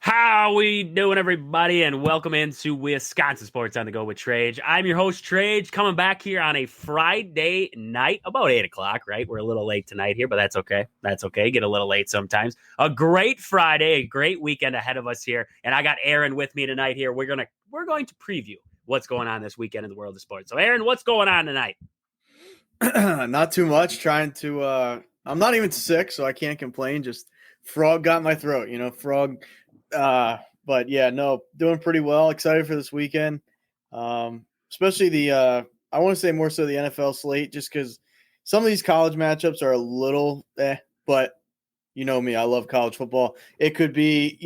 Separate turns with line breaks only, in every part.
How we doing, everybody, and welcome into Wisconsin Sports on the Go with Trage. I'm your host, Trage, coming back here on a Friday night, about 8 o'clock, right? We're a little late tonight here, but that's okay. That's okay. Get a little late sometimes. A great Friday, a great weekend ahead of us here, and I got Aaron with me tonight here. We're going to preview what's going on this weekend in the world of sports. So, Aaron, what's going on tonight?
Not too much. Trying to I'm not even sick, so I can't complain. Just frog got my throat, frog. But yeah, no, doing pretty well. Excited for this weekend. Especially the I want to say more so the NFL slate, just because some of these college matchups are a little but you know me, I love college football. It could be,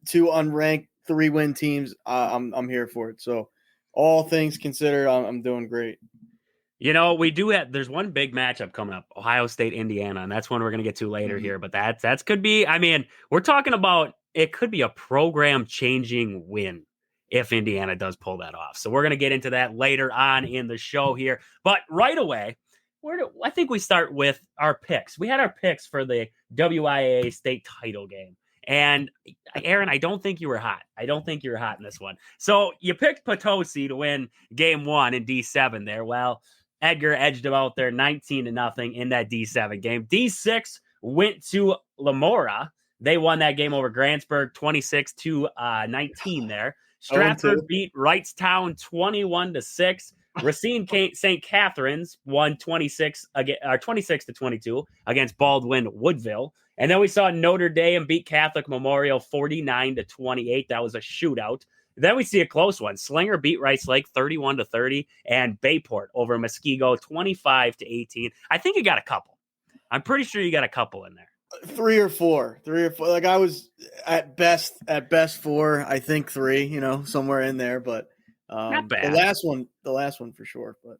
two unranked 3-win teams. I'm here for it. So all things considered, I'm doing great.
There's one big matchup coming up, Ohio State, Indiana, and that's one we're going to get to later here. But that's could be, we're talking about, it could be a program-changing win if Indiana does pull that off. So we're going to get into that later on in the show here. But right away, I think we start with our picks. We had our picks for the WIAA state title game. And Aaron, I don't think you were hot. I don't think you were hot in this one. So you picked Potosi to win game 1 in D7 there. Well, Edgar edged them out there 19-0 in that D7 game. D6 went to Lamora. They won that game over Grantsburg 26-19 there. Stratford beat Wrightstown 21-6. Racine St. Catherine's won 26-22 against Baldwin Woodville. And then we saw Notre Dame beat Catholic Memorial 49-28. That was a shootout. Then we see a close one. Slinger beat Rice Lake 31-30, and Bayport over Muskego 25-18. I think you got a couple. I'm pretty sure you got a couple in there.
3 or 4. Like I was at best 4. I think 3. Somewhere in there. But
not bad.
The last one for sure. But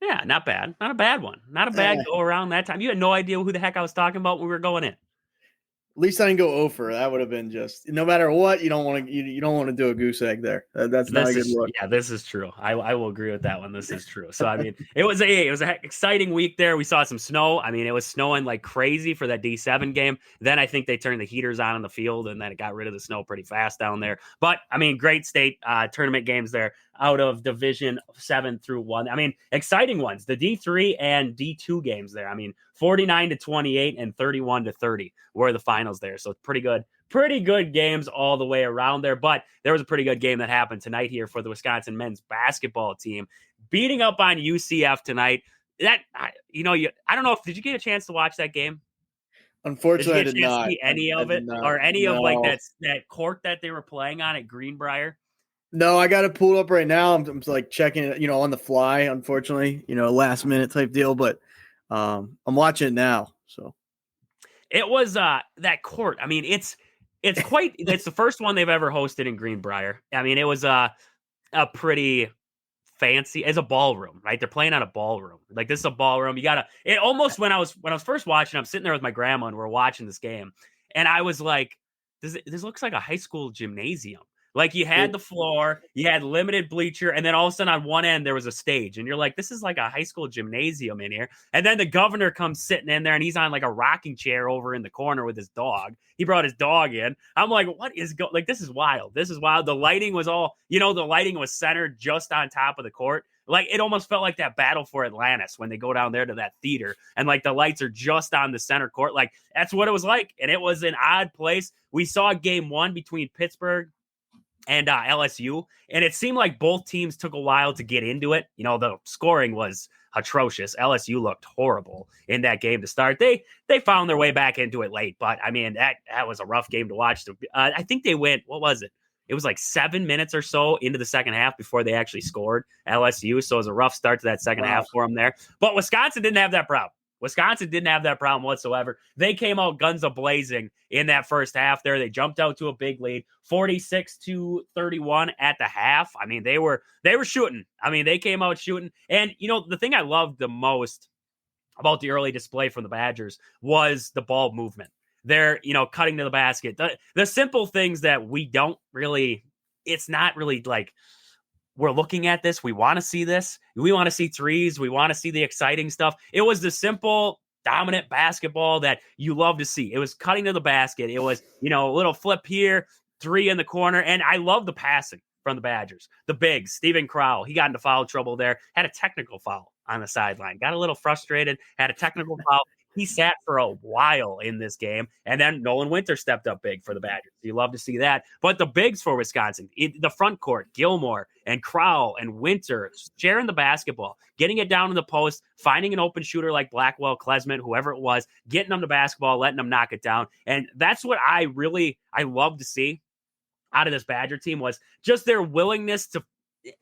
yeah, not bad. Not a bad one. Not a bad go around that time. You had no idea who the heck I was talking about when we were going in.
At least I didn't go over. That would have been just, no matter what, you don't want to do a goose egg there. That's not a good look.
Yeah, this is true. I will agree with that one. This is true. So it was an exciting week there. We saw some snow. It was snowing like crazy for that D7 game. Then I think they turned the heaters on in the field, and then it got rid of the snow pretty fast down there. But great state tournament games there out of Division 7 through 1. Exciting ones. The D3 and D2 games there. 49-28 and 31-30 were the finals there. So pretty good games all the way around there. But there was a pretty good game that happened tonight here for the Wisconsin men's basketball team, beating up on UCF tonight. That I don't know if did you get a chance to watch that game?
Unfortunately, I did not
see any of it or any of like that court that they were playing on at Greenbrier.
No, I got it pulled up right now. I'm like checking it, on the fly. Unfortunately, last minute type deal, but I'm watching it now. So
it was that court. It's the first one they've ever hosted in Greenbrier. It was a pretty fancy as a ballroom, right? They're playing on a ballroom. Like this is a ballroom. It almost when I was first watching, I'm sitting there with my grandma and we're watching this game, and I was like, this looks like a high school gymnasium. Like you had the floor, you had limited bleacher, and then all of a sudden on one end there was a stage. And you're like, this is like a high school gymnasium in here. And then the governor comes sitting in there and he's on like a rocking chair over in the corner with his dog. He brought his dog in. I'm like, what is this is wild. This is wild. The lighting was the lighting was centered just on top of the court. Like it almost felt like that Battle for Atlantis when they go down there to that theater and like the lights are just on the center court. Like that's what it was like. And it was an odd place. We saw game 1 between Pittsburgh and LSU, and it seemed like both teams took a while to get into it. The scoring was atrocious. LSU looked horrible in that game to start. They found their way back into it late, but that was a rough game to watch. I think they went, what was it? It was like 7 minutes or so into the second half before they actually scored, LSU. So it was a rough start to that second half for them there. But Wisconsin didn't have that problem. Wisconsin didn't have that problem whatsoever. They came out guns a-blazing in that first half there. They jumped out to a big lead, 46-31 at the half. I mean, they were shooting. I mean, they came out shooting. And, the thing I loved the most about the early display from the Badgers was the ball movement. They're, cutting to the basket. The simple things that we don't really, it's not really like, we're looking at this. We want to see this. We want to see threes. We want to see the exciting stuff. It was the simple, dominant basketball that you love to see. It was cutting to the basket. It was, a little flip here, three in the corner. And I love the passing from the Badgers. The bigs, Steven Crowell, he got into foul trouble there, had a technical foul on the sideline, got a little frustrated, had a technical foul. He sat for a while in this game, and then Nolan Winter stepped up big for the Badgers. You love to see that. But the bigs for Wisconsin, the front court, Gilmore and Crowell and Winter sharing the basketball, getting it down in the post, finding an open shooter like Blackwell, Klesmit, whoever it was, getting them the basketball, letting them knock it down. And that's what I love to see out of this Badger team, was just their willingness to,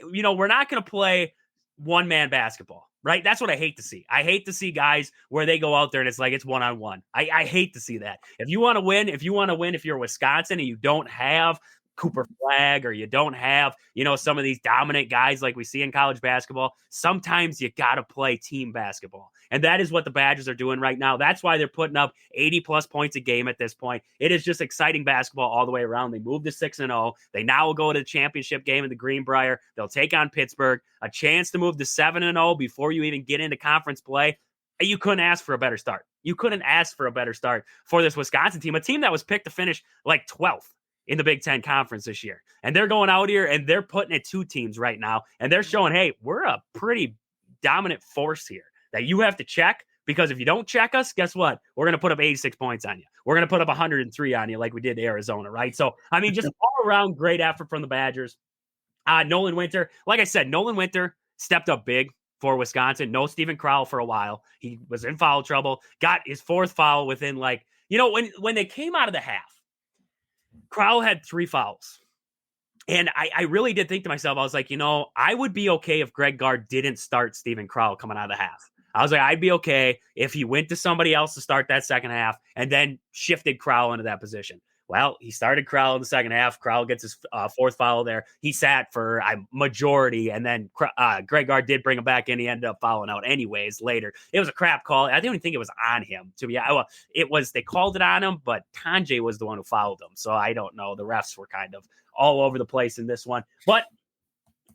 we're not going to play one-man basketball. Right? That's what I hate to see. I hate to see guys where they go out there and it's like it's one-on-one. I hate to see that. If you want to win, if you're Wisconsin and you don't have Cooper Flagg or you don't have, some of these dominant guys like we see in college basketball, sometimes you got to play team basketball. And that is what the Badgers are doing right now. That's why they're putting up 80-plus points a game at this point. It is just exciting basketball all the way around. They moved to 6-0. They now will go to the championship game in the Greenbrier. They'll take on Pittsburgh. A chance to move to 7-0 before you even get into conference play. You couldn't ask for a better start. You couldn't ask for a better start for this Wisconsin team, a team that was picked to finish like 12th in the Big Ten Conference this year. And they're going out here and they're putting it 2 teams right now. And they're showing, hey, we're a pretty dominant force here that you have to check, because if you don't check us, guess what? We're going to put up 86 points on you. We're going to put up 103 on you like we did to Arizona, right? So, I mean, just all around great effort from the Badgers. Nolan Winter, like I said, Nolan Winter stepped up big for Wisconsin. No Steven Crowell for a while. He was in foul trouble, got his 4th foul within when they came out of the half, Crowell had 3 fouls. And I really did think to myself, I was like, I would be okay if Greg Gard didn't start Steven Crowell coming out of the half. I was like, I'd be okay if he went to somebody else to start that second half and then shifted Crowell into that position. Well, he started Crowell in the second half. Crowell gets his 4th foul there. He sat for a majority, and then Greg Gard did bring him back in. He ended up fouling out anyways later. It was a crap call. I didn't even think it was on him. They called it on him, but Trage was the one who fouled him. So I don't know. The refs were kind of all over the place in this one. But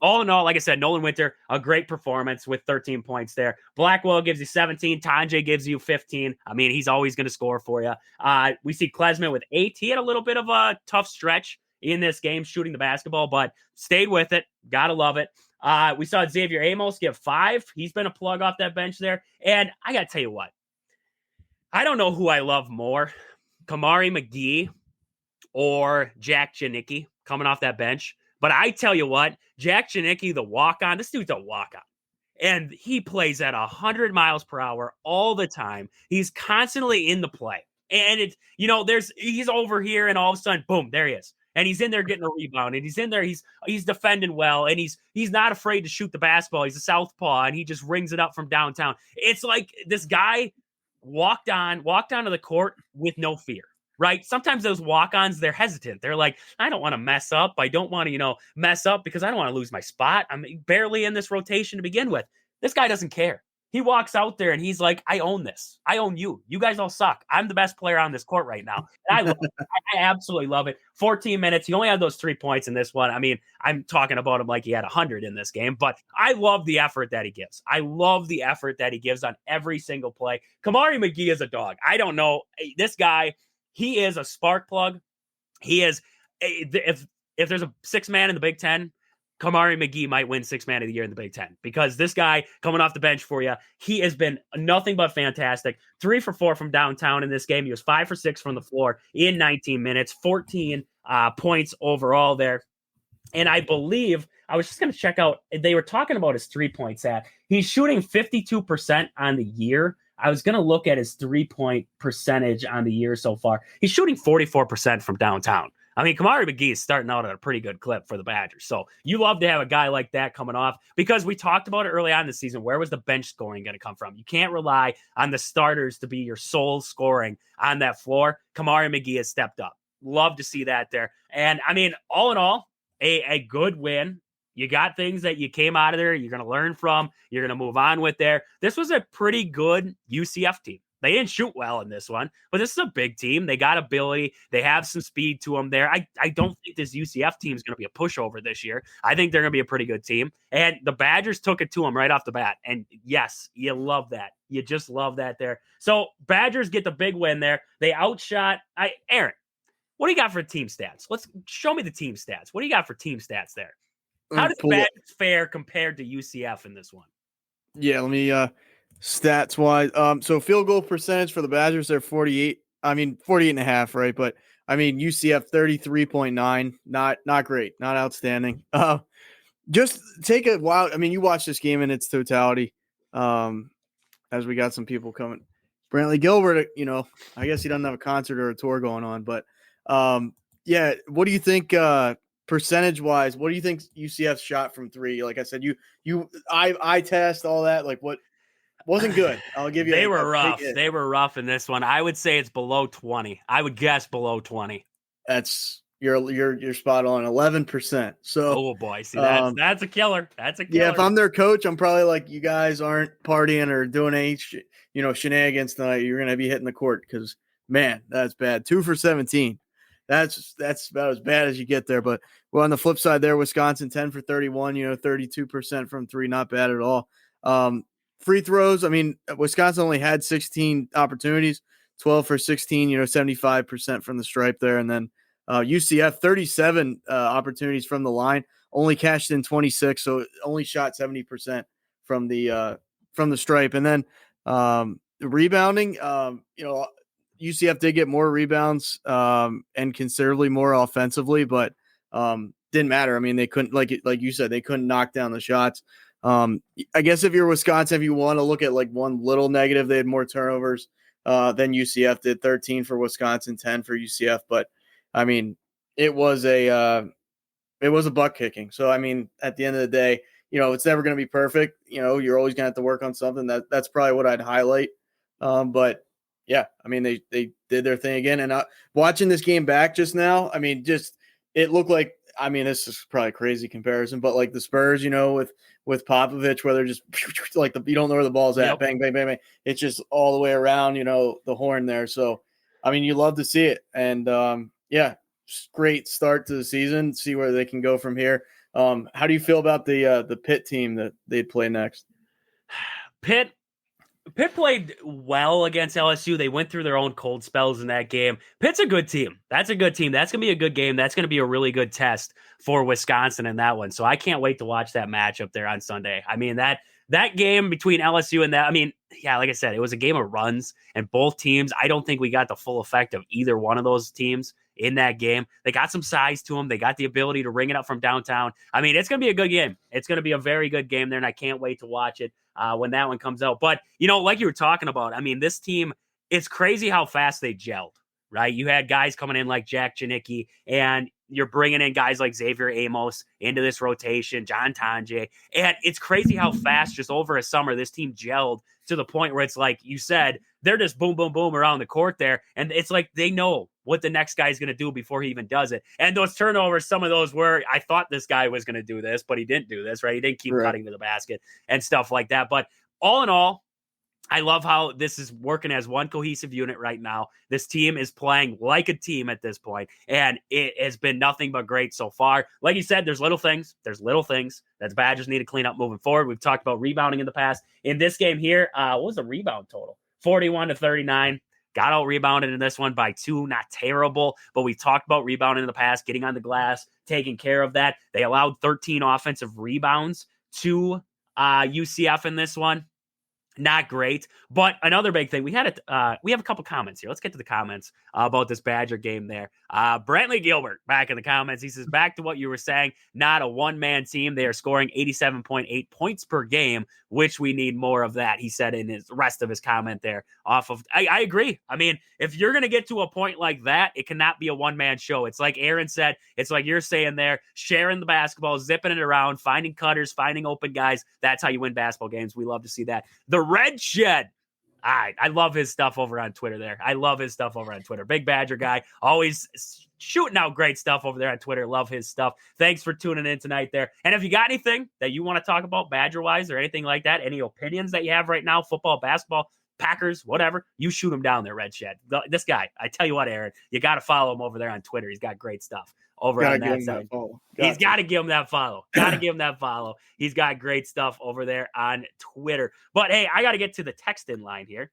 all in all, like I said, Nolan Winter, a great performance with 13 points there. Blackwell gives you 17. Trage gives you 15. I mean, he's always going to score for you. We see Klesmit with 8. He had a little bit of a tough stretch in this game shooting the basketball, but stayed with it. Gotta love it. We saw Xavier Amos give 5. He's been a plug off that bench there. And I got to tell you what. I don't know who I love more, Kamari McGee or Jack Janicki coming off that bench. But I tell you what, Jack Janicki, the walk-on, this dude's a walk-on. And he plays at 100 miles per hour all the time. He's constantly in the play. And he's over here and all of a sudden, boom, there he is. And he's in there getting a rebound. And he's in there, he's defending well. And he's not afraid to shoot the basketball. He's a southpaw, and he just rings it up from downtown. It's like this guy walked onto the court with no fear. Right? Sometimes those walk-ons, they're hesitant. They're like, I don't want to mess up. I don't want to, mess up because I don't want to lose my spot. I'm barely in this rotation to begin with. This guy doesn't care. He walks out there and he's like, I own this. I own you. You guys all suck. I'm the best player on this court right now. And I love it. I absolutely love it. 14 minutes. He only had those 3 points in this one. I mean, I'm talking about him like he had 100 in this game, but I love the effort that he gives. I love the effort that he gives on every single play. Kamari McGee is a dog. I don't know. This guy, he is a spark plug. He is, if there's a 6-man in the Big Ten, Kamari McGee might win 6-man of the year in the Big Ten, because this guy coming off the bench for you, he has been nothing but fantastic. 3 for 4 from downtown in this game. He was 5 for 6 from the floor in 19 minutes, 14 points overall there. And I believe, I was just going to check out, they were talking about his 3-point stat. He's shooting 52% on the year. I was going to look at his 3-point percentage on the year so far. He's shooting 44% from downtown. I mean, Kamari McGee is starting out at a pretty good clip for the Badgers. So you love to have a guy like that coming off, because we talked about it early on in the season. Where was the bench scoring going to come from? You can't rely on the starters to be your sole scoring on that floor. Kamari McGee has stepped up. Love to see that there. And I mean, all in all, a good win. You got things that you came out of there, you're going to learn from, you're going to move on with there. This was a pretty good UCF team. They didn't shoot well in this one, but this is a big team. They got ability. They have some speed to them there. I don't think this UCF team is going to be a pushover this year. I think they're going to be a pretty good team. And the Badgers took it to them right off the bat. And yes, you love that. You just love that there. So Badgers get the big win there. They outshot Aaron. What do you got for team stats? Let's show me the team stats. What do you got for team stats there? How does the Badgers fare compared to UCF in this one?
Yeah, let me stats wise. So field goal percentage for the Badgers, they're 48. I mean 48.5, right? But I mean UCF 33.9. Not great, not outstanding. Just take a while. I mean, you watch this game in its totality. As we got some people coming. Brantley Gilbert, I guess he doesn't have a concert or a tour going on, but yeah, what do you think percentage wise? What do you think UCF shot from three? Like I said, I test all that. Like what wasn't good. I'll give you.
They were rough. They were rough in this one. I would say it's below 20. I would guess below 20.
That's you're spot on. 11%. So
oh boy, see that's a killer. That's a killer.
Yeah, if I'm their coach, I'm probably like, you guys aren't partying or doing any shenanigans tonight. You're gonna be hitting the court because man, that's bad. 2 for 17. That's about as bad as you get there. But well, on the flip side there, Wisconsin 10 for 31, 32% from three, not bad at all. Free throws, I mean, Wisconsin only had 16 opportunities, 12 for 16, 75% from the stripe there. And then UCF 37 opportunities from the line, only cashed in 26, so only shot 70% from the stripe. And then rebounding, UCF did get more rebounds and considerably more offensively, but didn't matter. I mean, they couldn't, like you said, they couldn't knock down the shots. I guess if you're Wisconsin, if you want to look at like one little negative, they had more turnovers than UCF did. 13 for Wisconsin, 10 for UCF. But I mean, it was a butt kicking. So I mean, at the end of the day, it's never going to be perfect. You're always going to have to work on something. That's probably what I'd highlight. But yeah, I mean, they did their thing again. And watching this game back just now, I mean, it looked like, I mean, this is probably a crazy comparison, but like the Spurs, with Popovich, where they're just like you don't know where the ball's at, bang, bang, bang, bang. It's just all the way around, the horn there. So, I mean, you love to see it. And yeah, great start to the season. See where they can go from here. How do you feel about the Pitt team that they play next?
Pitt played well against LSU. They went through their own cold spells in that game. Pitt's a good team. That's a good team. That's going to be a good game. That's going to be a really good test for Wisconsin in that one. So I can't wait to watch that matchup there on Sunday. I mean, that game between LSU and that, I mean, yeah, like I said, it was a game of runs, and both teams, I don't think we got the full effect of either one of those teams in that game. They got some size to them. They got the ability to ring it up from downtown. I mean, it's going to be a good game. It's going to be a very good game there, and I can't wait to watch it when that one comes out. But, like you were talking about, I mean, this team, it's crazy how fast they gelled, right? You had guys coming in like Jack Janicki, and you're bringing in guys like Xavier Amos into this rotation, John Tonje. And it's crazy how fast, just over a summer, this team gelled to the point where it's like you said, they're just boom, boom, boom around the court there. And it's like they know what the next guy is going to do before he even does it. And those turnovers, some of those were, I thought this guy was going to do this, but he didn't do this, right? He didn't keep cutting to the basket and stuff like that. But all in all, I love how this is working as one cohesive unit right now. This team is playing like a team at this point, and it has been nothing but great so far. Like you said, there's little things that the Badgers need to clean up moving forward. We've talked about rebounding in the past. In this game here, what was the rebound total? 41-39. Got out rebounded in this one by 2. Not terrible, but we've talked about rebounding in the past, getting on the glass, taking care of that. They allowed 13 offensive rebounds to UCF in this one. Not great, but another big thing. We have a couple comments here. Let's get to the comments about this Badger game there. Brantley Gilbert back in the comments. He says, back to what you were saying, not a one-man team. They are scoring 87.8 points per game, which we need more of that, he said in his rest of his comment there. I agree. I mean, if you're going to get to a point like that, it cannot be a one-man show. It's like Aaron said. It's like you're saying there, sharing the basketball, zipping it around, finding cutters, finding open guys. That's how you win basketball games. We love to see that. The Red Shed. I love his stuff over on Twitter there. I love his stuff over on Twitter. Big Badger guy. Always shooting out great stuff over there on Twitter. Love his stuff. Thanks for tuning in tonight there. And if you got anything that you want to talk about Badger-wise or anything like that, any opinions that you have right now, football, basketball, Packers, whatever, you shoot him down there, Red Shed. This guy, I tell you what, Aaron, you got to follow him over there on Twitter. He's got great stuff over on that side. He's got to give him that follow. Got to give him that follow. He's got great stuff over there on Twitter. But hey, I got to get to the text in line here.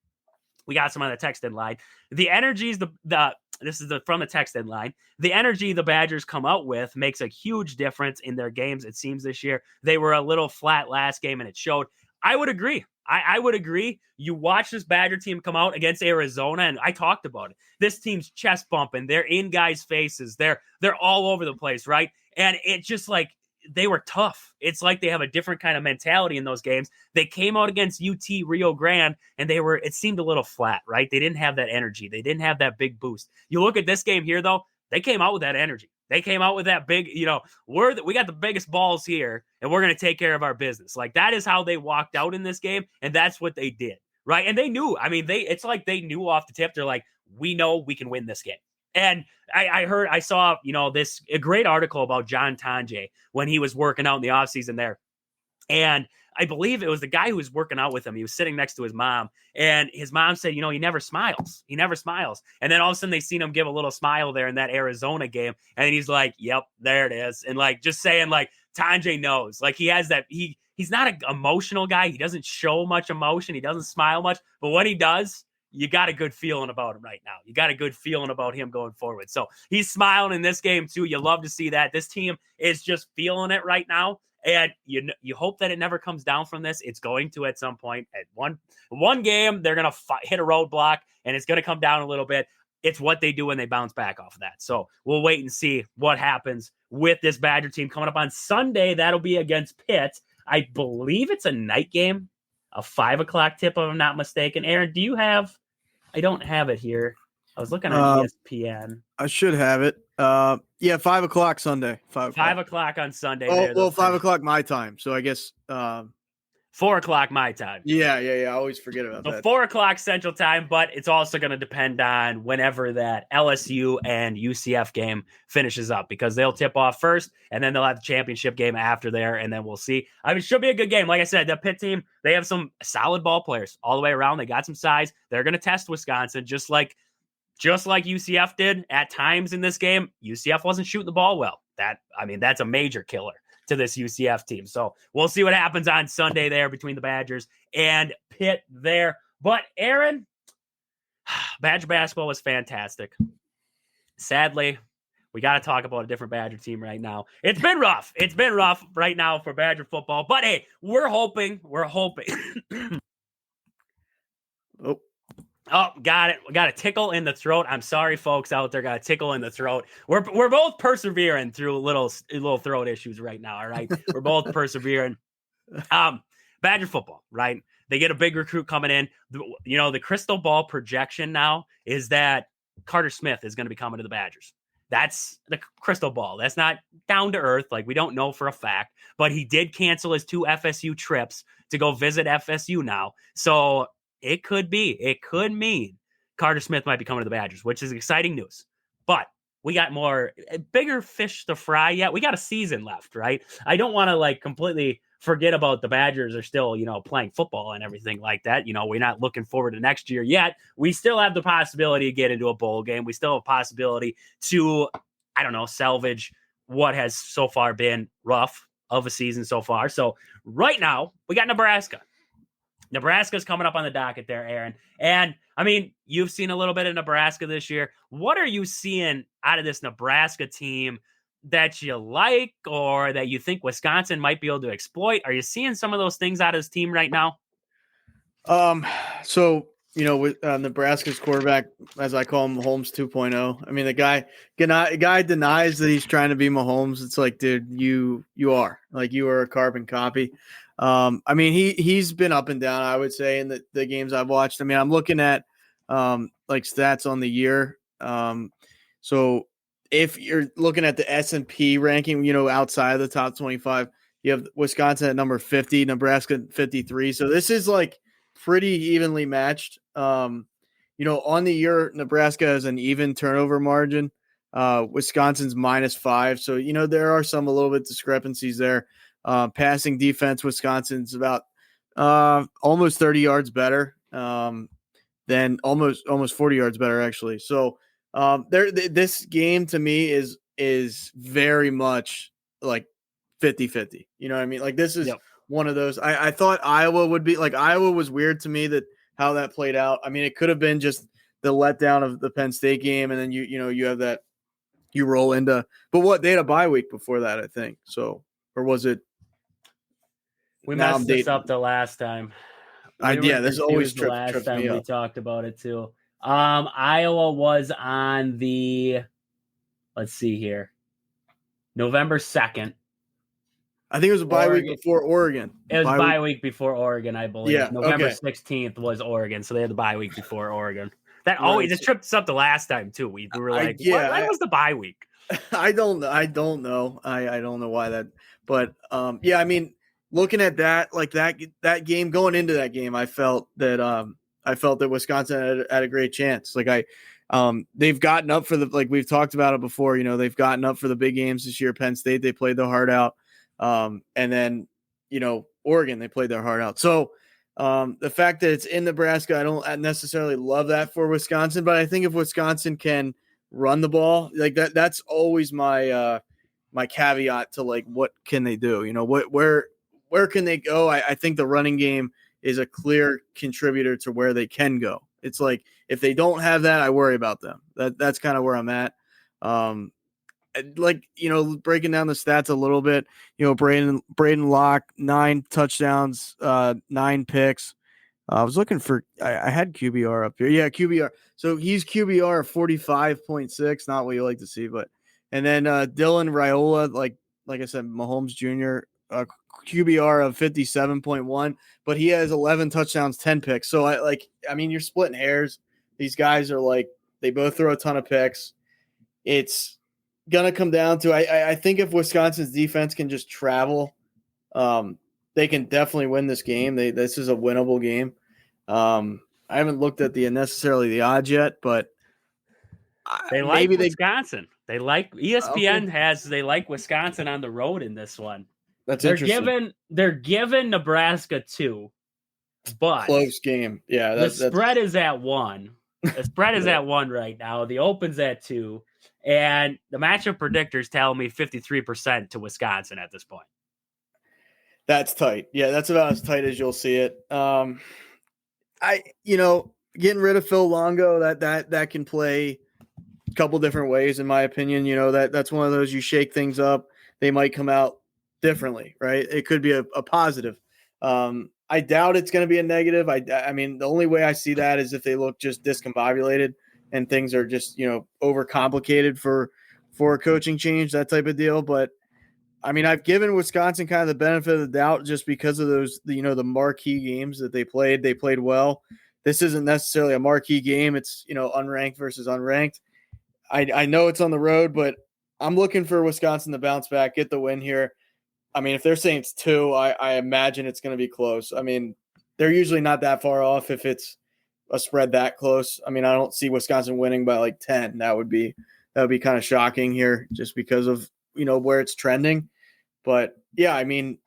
We got some on the text in line. The energy is from the text in line. The energy the Badgers come out with makes a huge difference in their games. It seems this year they were a little flat last game, and it showed. I would agree. I would agree. You watch this Badger team come out against Arizona, and I talked about it. This team's chest bumping. They're in guys' faces. They're all over the place, right? And it's just like they were tough. It's like they have a different kind of mentality in those games. They came out against UT Rio Grande, and it seemed a little flat, right? They didn't have that energy. They didn't have that big boost. You look at this game here, though, they came out with that energy. They came out with that big, we got the biggest balls here, and we're going to take care of our business. Like, that is how they walked out in this game, and that's what they did, right? And they knew. I mean, it's like they knew off the tip. They're like, we know we can win this game. And I saw, a great article about John Trage when he was working out in the offseason there. And I believe it was the guy who was working out with him. He was sitting next to his mom, and his mom said, he never smiles. He never smiles. And then all of a sudden they seen him give a little smile there in that Arizona game. And he's like, yep, there it is. And like, just saying, like, Trage knows, like, he has that, he's not an emotional guy. He doesn't show much emotion. He doesn't smile much, but when he does, you got a good feeling about him right now. You got a good feeling about him going forward. So he's smiling in this game too. You love to see that. This team is just feeling it right now. And you hope that it never comes down from this. It's going to at some point. At one game, they're going to hit a roadblock, and it's going to come down a little bit. It's what they do when they bounce back off of that. So we'll wait and see what happens with this Badger team coming up on Sunday. That'll be against Pitt. I believe it's a night game, a 5 o'clock tip, if I'm not mistaken. Aaron, do you have? I don't have it here. I was looking on ESPN.
I should have it. 5 o'clock Sunday. 5
o'clock on Sunday.
Well, 5 o'clock my time. So I guess
4 o'clock my time.
Yeah. I always forget about that.
4 o'clock Central Time, but it's also going to depend on whenever that LSU and UCF game finishes up, because they'll tip off first, and then they'll have the championship game after there, and then we'll see. I mean, it should be a good game. Like I said, the Pitt team, they have some solid ball players all the way around. They got some size. They're going to test Wisconsin just like UCF did at times in this game. UCF wasn't shooting the ball well. That's a major killer to this UCF team. So we'll see what happens on Sunday there between the Badgers and Pitt there. But Aaron, Badger basketball was fantastic. Sadly, we got to talk about a different Badger team right now. It's been rough. It's been rough right now for Badger football. But hey, we're hoping. Oh, got it. Got a tickle in the throat. I'm sorry, folks out there. Got a tickle in the throat. We're both persevering through little throat issues right now. All right, we're both persevering. Badger football, right? They get a big recruit coming in. The crystal ball projection now is that Carter Smith is going to be coming to the Badgers. That's the crystal ball. That's not down to earth. Like, we don't know for a fact, but he did cancel his 2 FSU trips to go visit FSU now. So it could mean Carter Smith might be coming to the Badgers, which is exciting news. But we got bigger fish to fry yet. We got a season left, right? I don't want to completely forget about the Badgers are still, playing football and everything like that. We're not looking forward to next year yet. We still have the possibility to get into a bowl game. We still have a possibility to, salvage what has so far been rough of a season so far. So right now we got Nebraska. Nebraska's coming up on the docket there, Aaron. And, you've seen a little bit of Nebraska this year. What are you seeing out of this Nebraska team that you like, or that you think Wisconsin might be able to exploit? Are you seeing some of those things out of this team right now?
So with Nebraska's quarterback, as I call him, Mahomes 2.0. I mean, the guy denies that he's trying to be Mahomes. It's like, dude, you are like you are a carbon copy. I mean, he's been up and down, I would say, in the games I've watched. I mean, I'm looking at like stats on the year. So if you're looking at the S&P ranking, outside of the top 25, you have Wisconsin at number 50, Nebraska 53. So this is like pretty evenly matched. On the year, Nebraska has an even turnover margin. Wisconsin's -5. So, there are some a little bit discrepancies there. Passing defense, Wisconsin's about almost 30 yards better than almost 40 yards better, actually. So this game to me is very much like 50-50. You know what I mean? Like this is one of those. I thought Iowa would be like Iowa was weird to me that how that played out. I mean, it could have been just the letdown of the Penn State game, and then you have that you roll into. But they had a bye week before that, I think. So, or was it?
We messed this up the last time.
This always
the last
trips
time
me
we
up.
talked about it too. Iowa was on let's see here, November 2nd.
I think it was a bye week before Oregon.
It was bye week before Oregon, I believe.
Yeah,
November 16th was Oregon, so they had the bye week before Oregon. That always just tripped us up the last time too. We were like, when was the bye week?
I don't know. I don't know why that, but I mean, looking at that, like that game, going into that game, I felt that Wisconsin had a great chance. Like they've gotten up for like we've talked about it before. They've gotten up for the big games this year. Penn State, they played their heart out, and then Oregon, they played their heart out. So the fact that it's in Nebraska, I don't necessarily love that for Wisconsin, but I think if Wisconsin can run the ball like that, that's always my my caveat to like what can they do, where can they go. I think the running game is a clear contributor to where they can go. It's like if they don't have that, I worry about them. That's kind of where I'm at. Breaking down the stats a little bit, Braden Locke, 9 touchdowns, 9 picks. I was looking for, I had QBR up here. Yeah, QBR. So he's QBR of 45.6, not what you like to see, but, and then Dylan Raiola, like I said, Mahomes Jr., QBR of 57.1, but he has 11 touchdowns, 10 picks. So you're splitting hairs. These guys are like, they both throw a ton of picks. It's going to come down to, I think if Wisconsin's defense can just travel, they can definitely win this game. This is a winnable game. I haven't looked at necessarily the odds yet, but
they like Wisconsin. They like ESPN they like Wisconsin on the road in this one.
That's interesting.
They're giving Nebraska 2, but
close game. Yeah,
the spread is at 1. The spread is at 1 right now. The open's at 2, and the matchup predictors tell me 53% to Wisconsin at this point.
That's tight. Yeah, that's about as tight as you'll see it. Getting rid of Phil Longo, that can play a couple different ways, in my opinion. That's one of those, you shake things up, they might come out differently, right? It could be a positive. I doubt it's going to be a negative. I mean, the only way I see that is if they look just discombobulated and things are just, overcomplicated for a coaching change, that type of deal. But I mean, I've given Wisconsin kind of the benefit of the doubt just because of those, the marquee games that they played. They played well. This isn't necessarily a marquee game. It's, unranked versus unranked. I know it's on the road, but I'm looking for Wisconsin to bounce back, get the win here. I mean, if they're saying it's 2, I imagine it's going to be close. I mean, they're usually not that far off if it's a spread that close. I mean, I don't see Wisconsin winning by like 10. That would be kind of shocking here just because of, where it's trending. But yeah, I mean,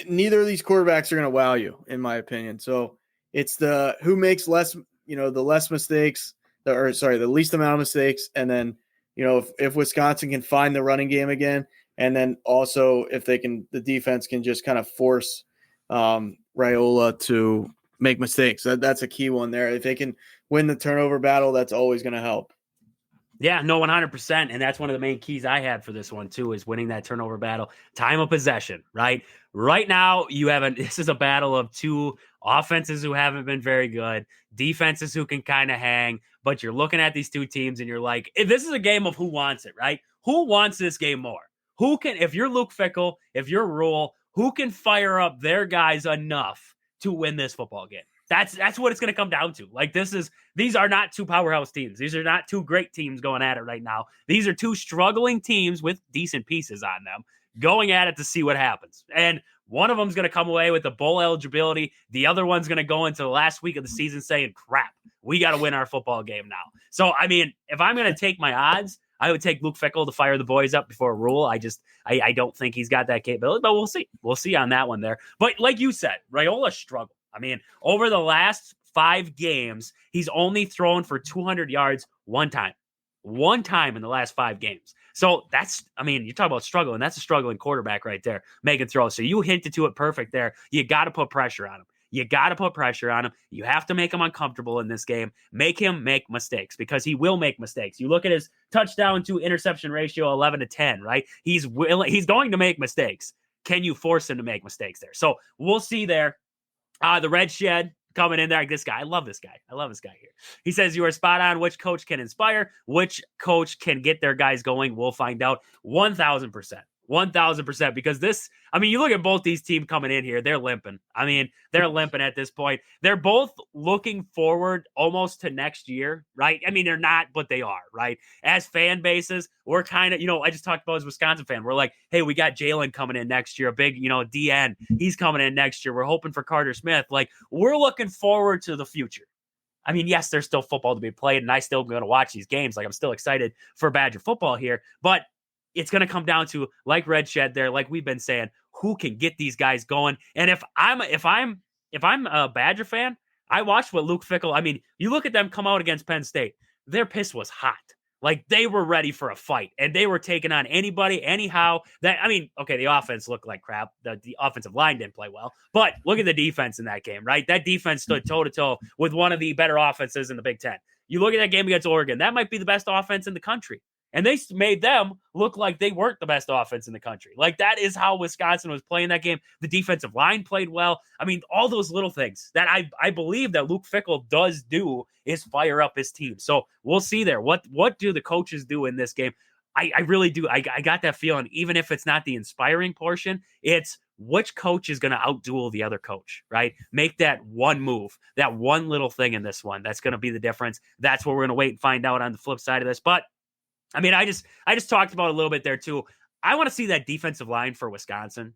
neither of these quarterbacks are going to wow you, in my opinion. So it's the who makes less, the less mistakes, the least amount of mistakes. And then, if Wisconsin can find the running game again, and then also if the defense can just kind of force Raiola to make mistakes. That's a key one there. If they can win the turnover battle, that's always going to help.
Yeah, no, 100%. And that's one of the main keys I had for this one, too, is winning that turnover battle. Time of possession, right? right now this is a battle of two offenses who haven't been very good, defenses who can kind of hang, but you're looking at these two teams and you're like, this is a game of who wants it, right? Who wants this game more? Who can, if you're Luke Fickell, if you're Rule, who can fire up their guys enough to win this football game? That's what it's going to come down to. Like, these are not two powerhouse teams. These are not two great teams going at it right now. These are two struggling teams with decent pieces on them going at it to see what happens. And one of them's going to come away with the bowl eligibility. The other one's going to go into the last week of the season saying, crap, we got to win our football game now. So, I mean, if I'm going to take my odds, I would take Luke Fickell to fire the boys up before Rule. I don't think he's got that capability, but we'll see. We'll see on that one there. But like you said, Raiola struggled. I mean, over the last 5 games, he's only thrown for 200 yards one time in the last 5 games. So you talk about struggling. That's a struggling quarterback right there, making throws. So you hinted to it perfect there. You got to put pressure on him. You have to make him uncomfortable in this game. Make him make mistakes because he will make mistakes. You look at his touchdown to interception ratio, 11-10, right? He's going to make mistakes. Can you force him to make mistakes there? So we'll see there. The Red Shed coming in there. This guy, I love this guy here. He says, you are spot on. Which coach can inspire? Which coach can get their guys going? We'll find out. 1,000%. 1,000%. Because you look at both these teams coming in here, they're limping. They're limping at this point. They're both looking forward almost to next year, right? They're not, but they are, right? As fan bases, we're kind of, I just talked about as a Wisconsin fan. We're like, hey, we got Jalen coming in next year, a big, DN. He's coming in next year. We're hoping for Carter Smith. Like, we're looking forward to the future. Yes, there's still football to be played, and I still going to watch these games. Like, I'm still excited for Badger football here, but it's going to come down to, like Red Shed there, like we've been saying, who can get these guys going. And if I'm a Badger fan, I watched what Luke Fickell. You look at them come out against Penn State. Their piss was hot. Like, they were ready for a fight, and they were taking on anybody, anyhow. Okay, the offense looked like crap. The offensive line didn't play well, but look at the defense in that game, right? That defense stood toe-to-toe with one of the better offenses in the Big Ten. You look at that game against Oregon, that might be the best offense in the country. And they made them look like they weren't the best offense in the country. Like, that is how Wisconsin was playing that game. The defensive line played well. All those little things that I believe that Luke Fickell does do is fire up his team. So we'll see there. What do the coaches do in this game? I really do. I got that feeling, even if it's not the inspiring portion, it's which coach is going to outduel the other coach, right? Make that one move, that one little thing in this one. That's going to be the difference. That's what we're going to wait and find out on the flip side of this. But I just talked about a little bit there too. I want to see that defensive line for Wisconsin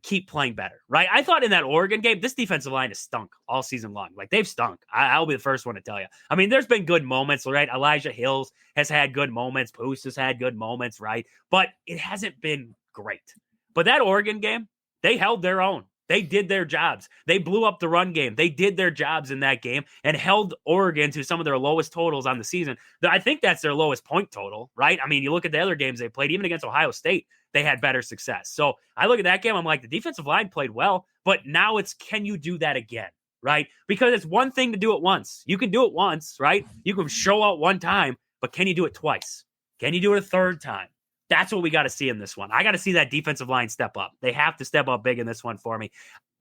keep playing better, right? I thought in that Oregon game, this defensive line has stunk all season long. Like, they've stunk. I'll be the first one to tell you. There's been good moments, right? Elijah Hills has had good moments. Poose has had good moments, right? But it hasn't been great. But that Oregon game, they held their own. They did their jobs. They blew up the run game. They did their jobs in that game and held Oregon to some of their lowest totals on the season. I think that's their lowest point total, right? You look at the other games they played, even against Ohio State, they had better success. So I look at that game, I'm like, the defensive line played well, but now it's, can you do that again, right? Because it's one thing to do it once. You can do it once, right? You can show out one time, but can you do it twice? Can you do it a third time? That's what we got to see in this one. I got to see that defensive line step up. They have to step up big in this one for me.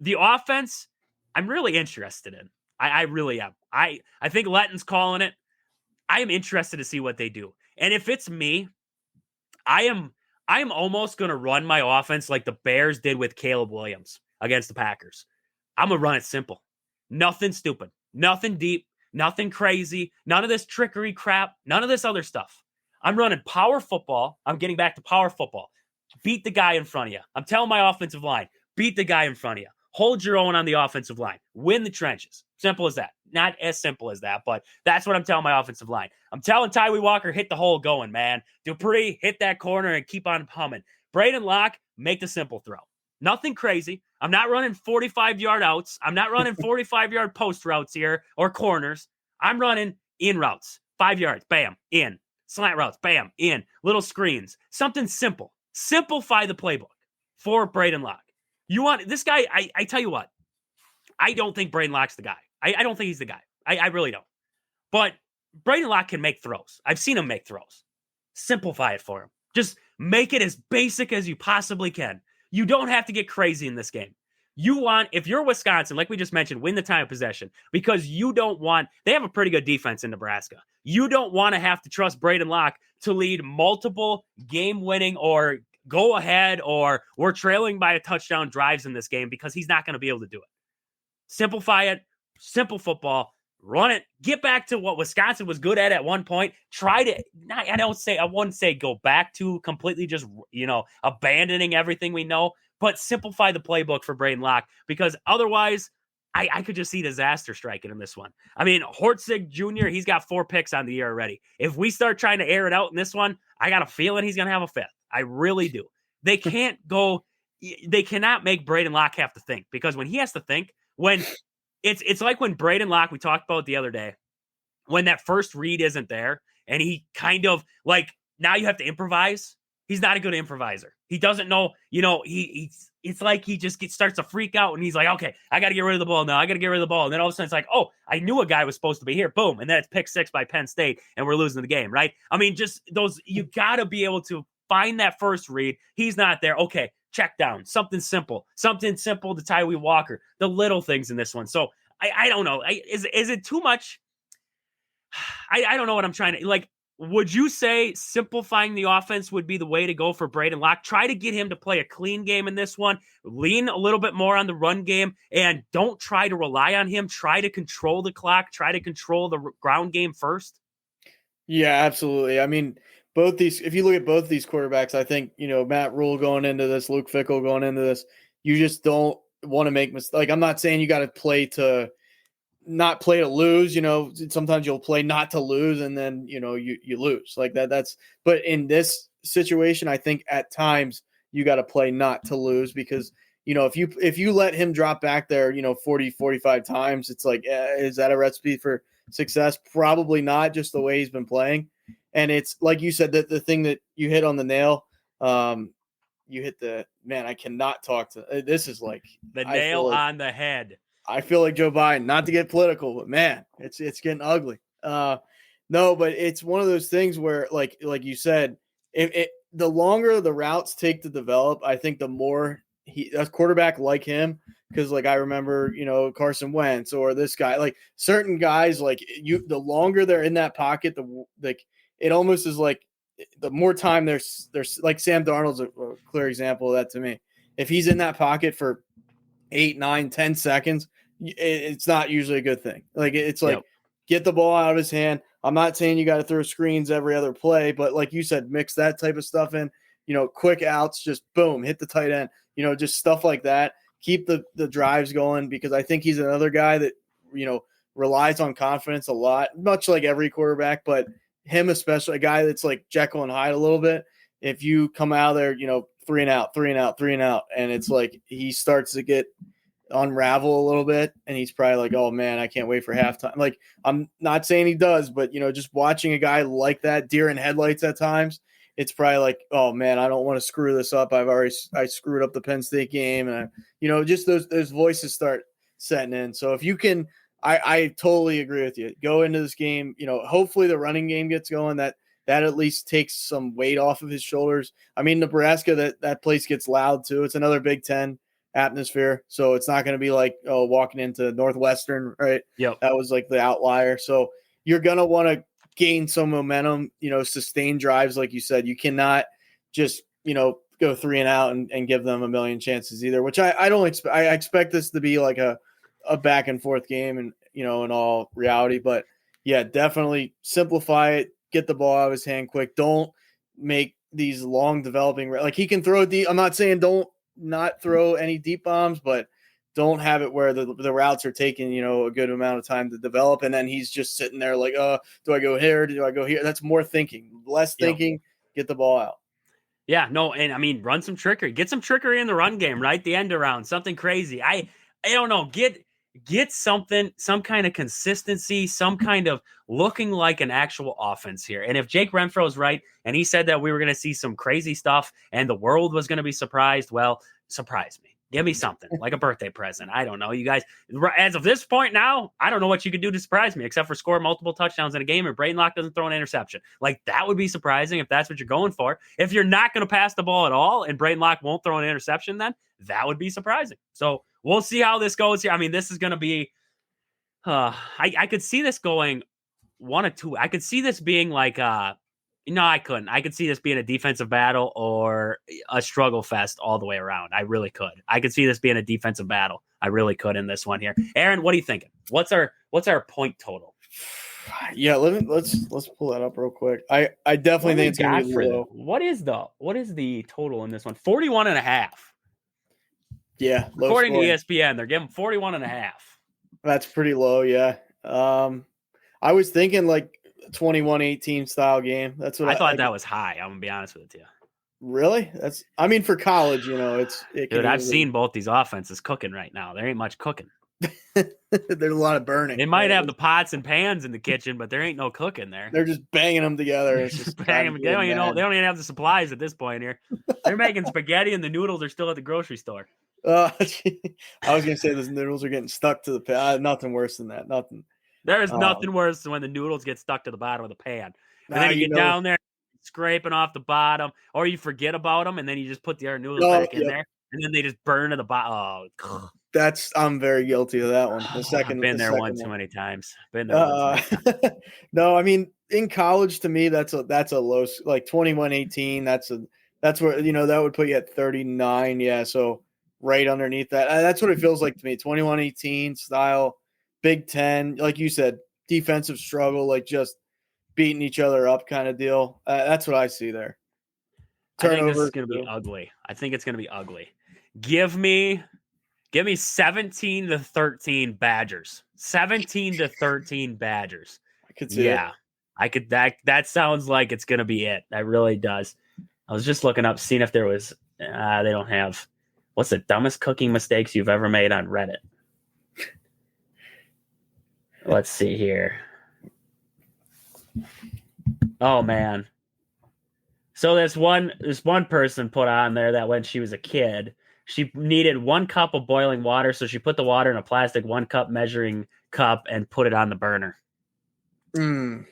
The offense, I'm really interested in. I really am. I think Letton's calling it. I am interested to see what they do. And if it's me, I am almost going to run my offense like the Bears did with Caleb Williams against the Packers. I'm going to run it simple. Nothing stupid. Nothing deep. Nothing crazy. None of this trickery crap. None of this other stuff. I'm running power football. I'm getting back to power football. Beat the guy in front of you. I'm telling my offensive line, beat the guy in front of you. Hold your own on the offensive line. Win the trenches. Simple as that. Not as simple as that, but that's what I'm telling my offensive line. I'm telling Tyree Walker, hit the hole going, man. Dupree, hit that corner and keep on humming. Braden Locke, make the simple throw. Nothing crazy. I'm not running 45-yard outs. I'm not running 45-yard post routes here or corners. I'm running in routes. 5 yards, bam, in. Slant routes, bam, in. Little screens. Something simple. Simplify the playbook for Braden Locke. You want this guy, I tell you what, I don't think Braden Locke's the guy. I don't think he's the guy. I really don't. But Braden Locke can make throws. I've seen him make throws. Simplify it for him. Just make it as basic as you possibly can. You don't have to get crazy in this game. You want, if you're Wisconsin, like we just mentioned, win the time of possession, because you don't want, they have a pretty good defense in Nebraska. You don't want to have to trust Braden Locke to lead multiple game-winning or go ahead or we're trailing by a touchdown drives in this game, because he's not going to be able to do it. Simplify it, simple football, run it, get back to what Wisconsin was good at one point. Try to, I wouldn't say go back to completely just, abandoning everything we know, but simplify the playbook for Braden Locke, because otherwise I could just see disaster striking in this one. I mean, Hortzig Jr., he's got 4 picks on the year already. If we start trying to air it out in this one, I got a feeling he's going to have a 5th. I really do. They cannot make Braden Locke have to think, because when he has to think, when it's like when Braden Locke, we talked about the other day, when that first read isn't there and he kind of like, now you have to improvise. He's not a good improviser. He doesn't know, it's like he just starts to freak out and he's like, okay, I got to get rid of the ball now. And then all of a sudden it's like, oh, I knew a guy was supposed to be here. Boom. And then it's pick 6 by Penn State and we're losing the game, right? I mean, just those, you got to be able to find that first read. He's not there. Okay, check down. Something simple to Tyree Walker. The little things in this one. So I don't know. Is it too much? I don't know what I'm trying to, like, would you say simplifying the offense would be the way to go for Braden Locke? Try to get him to play a clean game in this one. Lean a little bit more on the run game and don't try to rely on him. Try to control the clock. Try to control the ground game first.
Yeah, absolutely. I mean, if you look at both these quarterbacks, I think, Matt Rule going into this, Luke Fickell going into this, you just don't want to make mistakes. Like, I'm not saying you got to not play to lose. Sometimes you'll play not to lose and then, you lose like that. But in this situation, I think at times you got to play not to lose, because, if you let him drop back there, 40, 45 times, it's like, is that a recipe for success? Probably not, just the way he's been playing. And it's like you said, that the thing that you hit on the nail, you hit I cannot talk to, this is like
the nail on the head.
I feel like Joe Biden, not to get political, but man, it's getting ugly. No, but it's one of those things where, like you said, the longer the routes take to develop, I think the more a quarterback like him, because like I remember, Carson Wentz or this guy, like certain guys, like the longer they're in that pocket, it almost is like the more time there's like Sam Darnold's a clear example of that to me. If he's in that pocket for 8, 9, 10 seconds, it's not usually a good thing. Like it's like, get the ball out of his hand. I'm not saying you got to throw screens every other play, but like you said, mix that type of stuff in, quick outs, just boom, hit the tight end, just stuff like that. Keep the drives going, because I think he's another guy that, relies on confidence a lot, much like every quarterback, but him especially, a guy that's like Jekyll and Hyde a little bit. If you come out of there, 3 and out, and it's like he starts to get unravel a little bit and he's probably like, oh man, I can't wait for halftime. Like, I'm not saying he does, but just watching a guy like that, deer in headlights at times, it's probably like, oh man, I don't want to screw this up. I screwed up the Penn State game. And just those voices start setting in. So if you can, I totally agree with you. Go into this game, hopefully the running game gets going, that at least takes some weight off of his shoulders. I mean, Nebraska, that place gets loud too. It's another Big Ten atmosphere, so it's not going to be like walking into Northwestern, right?
Yep.
That was like the outlier. So you're going to want to gain some momentum, sustain drives, like you said. You cannot just go 3 and out and give them a million chances either, which I don't expect. I expect this to be like a back and forth game, and in all reality. But yeah, definitely simplify it, get the ball out of his hand quick. Don't make these long developing, like he can throw deep. I'm not saying don't not throw any deep bombs, but don't have it where the routes are taking, a good amount of time to develop. And then he's just sitting there like, do I go here? Do I go here? That's more thinking, less thinking, get the ball out.
Yeah, no. And I mean, run some trickery, get some trickery in the run game, right? The end around, something crazy. I don't know. Get something, some kind of consistency, some kind of looking like an actual offense here. And if Jake Renfro's right, and he said that we were going to see some crazy stuff and the world was going to be surprised, well, surprise me. Give me something like a birthday present. I don't know. You guys, as of this point now, I don't know what you could do to surprise me except for score multiple touchdowns in a game or Braden Locke doesn't throw an interception. Like that would be surprising if that's what you're going for. If you're not going to pass the ball at all and Braden Locke won't throw an interception, then that would be surprising. So we'll see how this goes here. I mean, this is going to be, I could see this going 1 or 2. I could see this being like, no, I couldn't. I could see this being a defensive battle or a struggle fest all the way around. I really could. I could see this being a defensive battle. I really could in this one here. Aaron, what are you thinking? What's our point total?
Yeah, let's pull that up real quick. I definitely think it's gonna be low.
What is the total in this one? 41.5.
Yeah,
according to ESPN, they're giving 41.5.
That's pretty low. Yeah. I was thinking like 21-18 style game. That's what
I thought that was high. I'm gonna be honest with you.
Really? For college,
Dude, I've seen both these offenses cooking right now. There ain't much cooking.
There's a lot of burning.
They might have the pots and pans in the kitchen, but there ain't no cooking there.
They're just banging them together. It's just
banging them. They don't even have the supplies at this point here. They're making spaghetti and the noodles are still at the grocery store.
I was gonna say those noodles are getting stuck to the pan. Nothing worse than that. Nothing.
There is nothing worse than when the noodles get stuck to the bottom of the pan. And then you get down there scraping off the bottom, or you forget about them, and then you just put the other noodles back in there, and then they just burn to the bottom. Oh,
I'm very guilty of that one.
I've been there one too many times. Been there.
No, I mean in college to me that's a low, like 21-18. That's where that would put you at 39. Yeah, so right underneath that. That's what it feels like to me. 21-18 style. Big Ten, like you said, defensive struggle, like just beating each other up kind of deal. That's what I see there.
I think this is going to be ugly. Give me 17-13 Badgers. 17-13 Badgers.
I could see it.
I could. That sounds like it's going to be it. That really does. I was just looking up, seeing if there was. They don't have. What's the dumbest cooking mistakes you've ever made on Reddit? Let's see here. Oh man. So this one person put on there that when she was a kid, she needed 1 cup of boiling water, so she put the water in a plastic 1 cup measuring cup and put it on the burner. That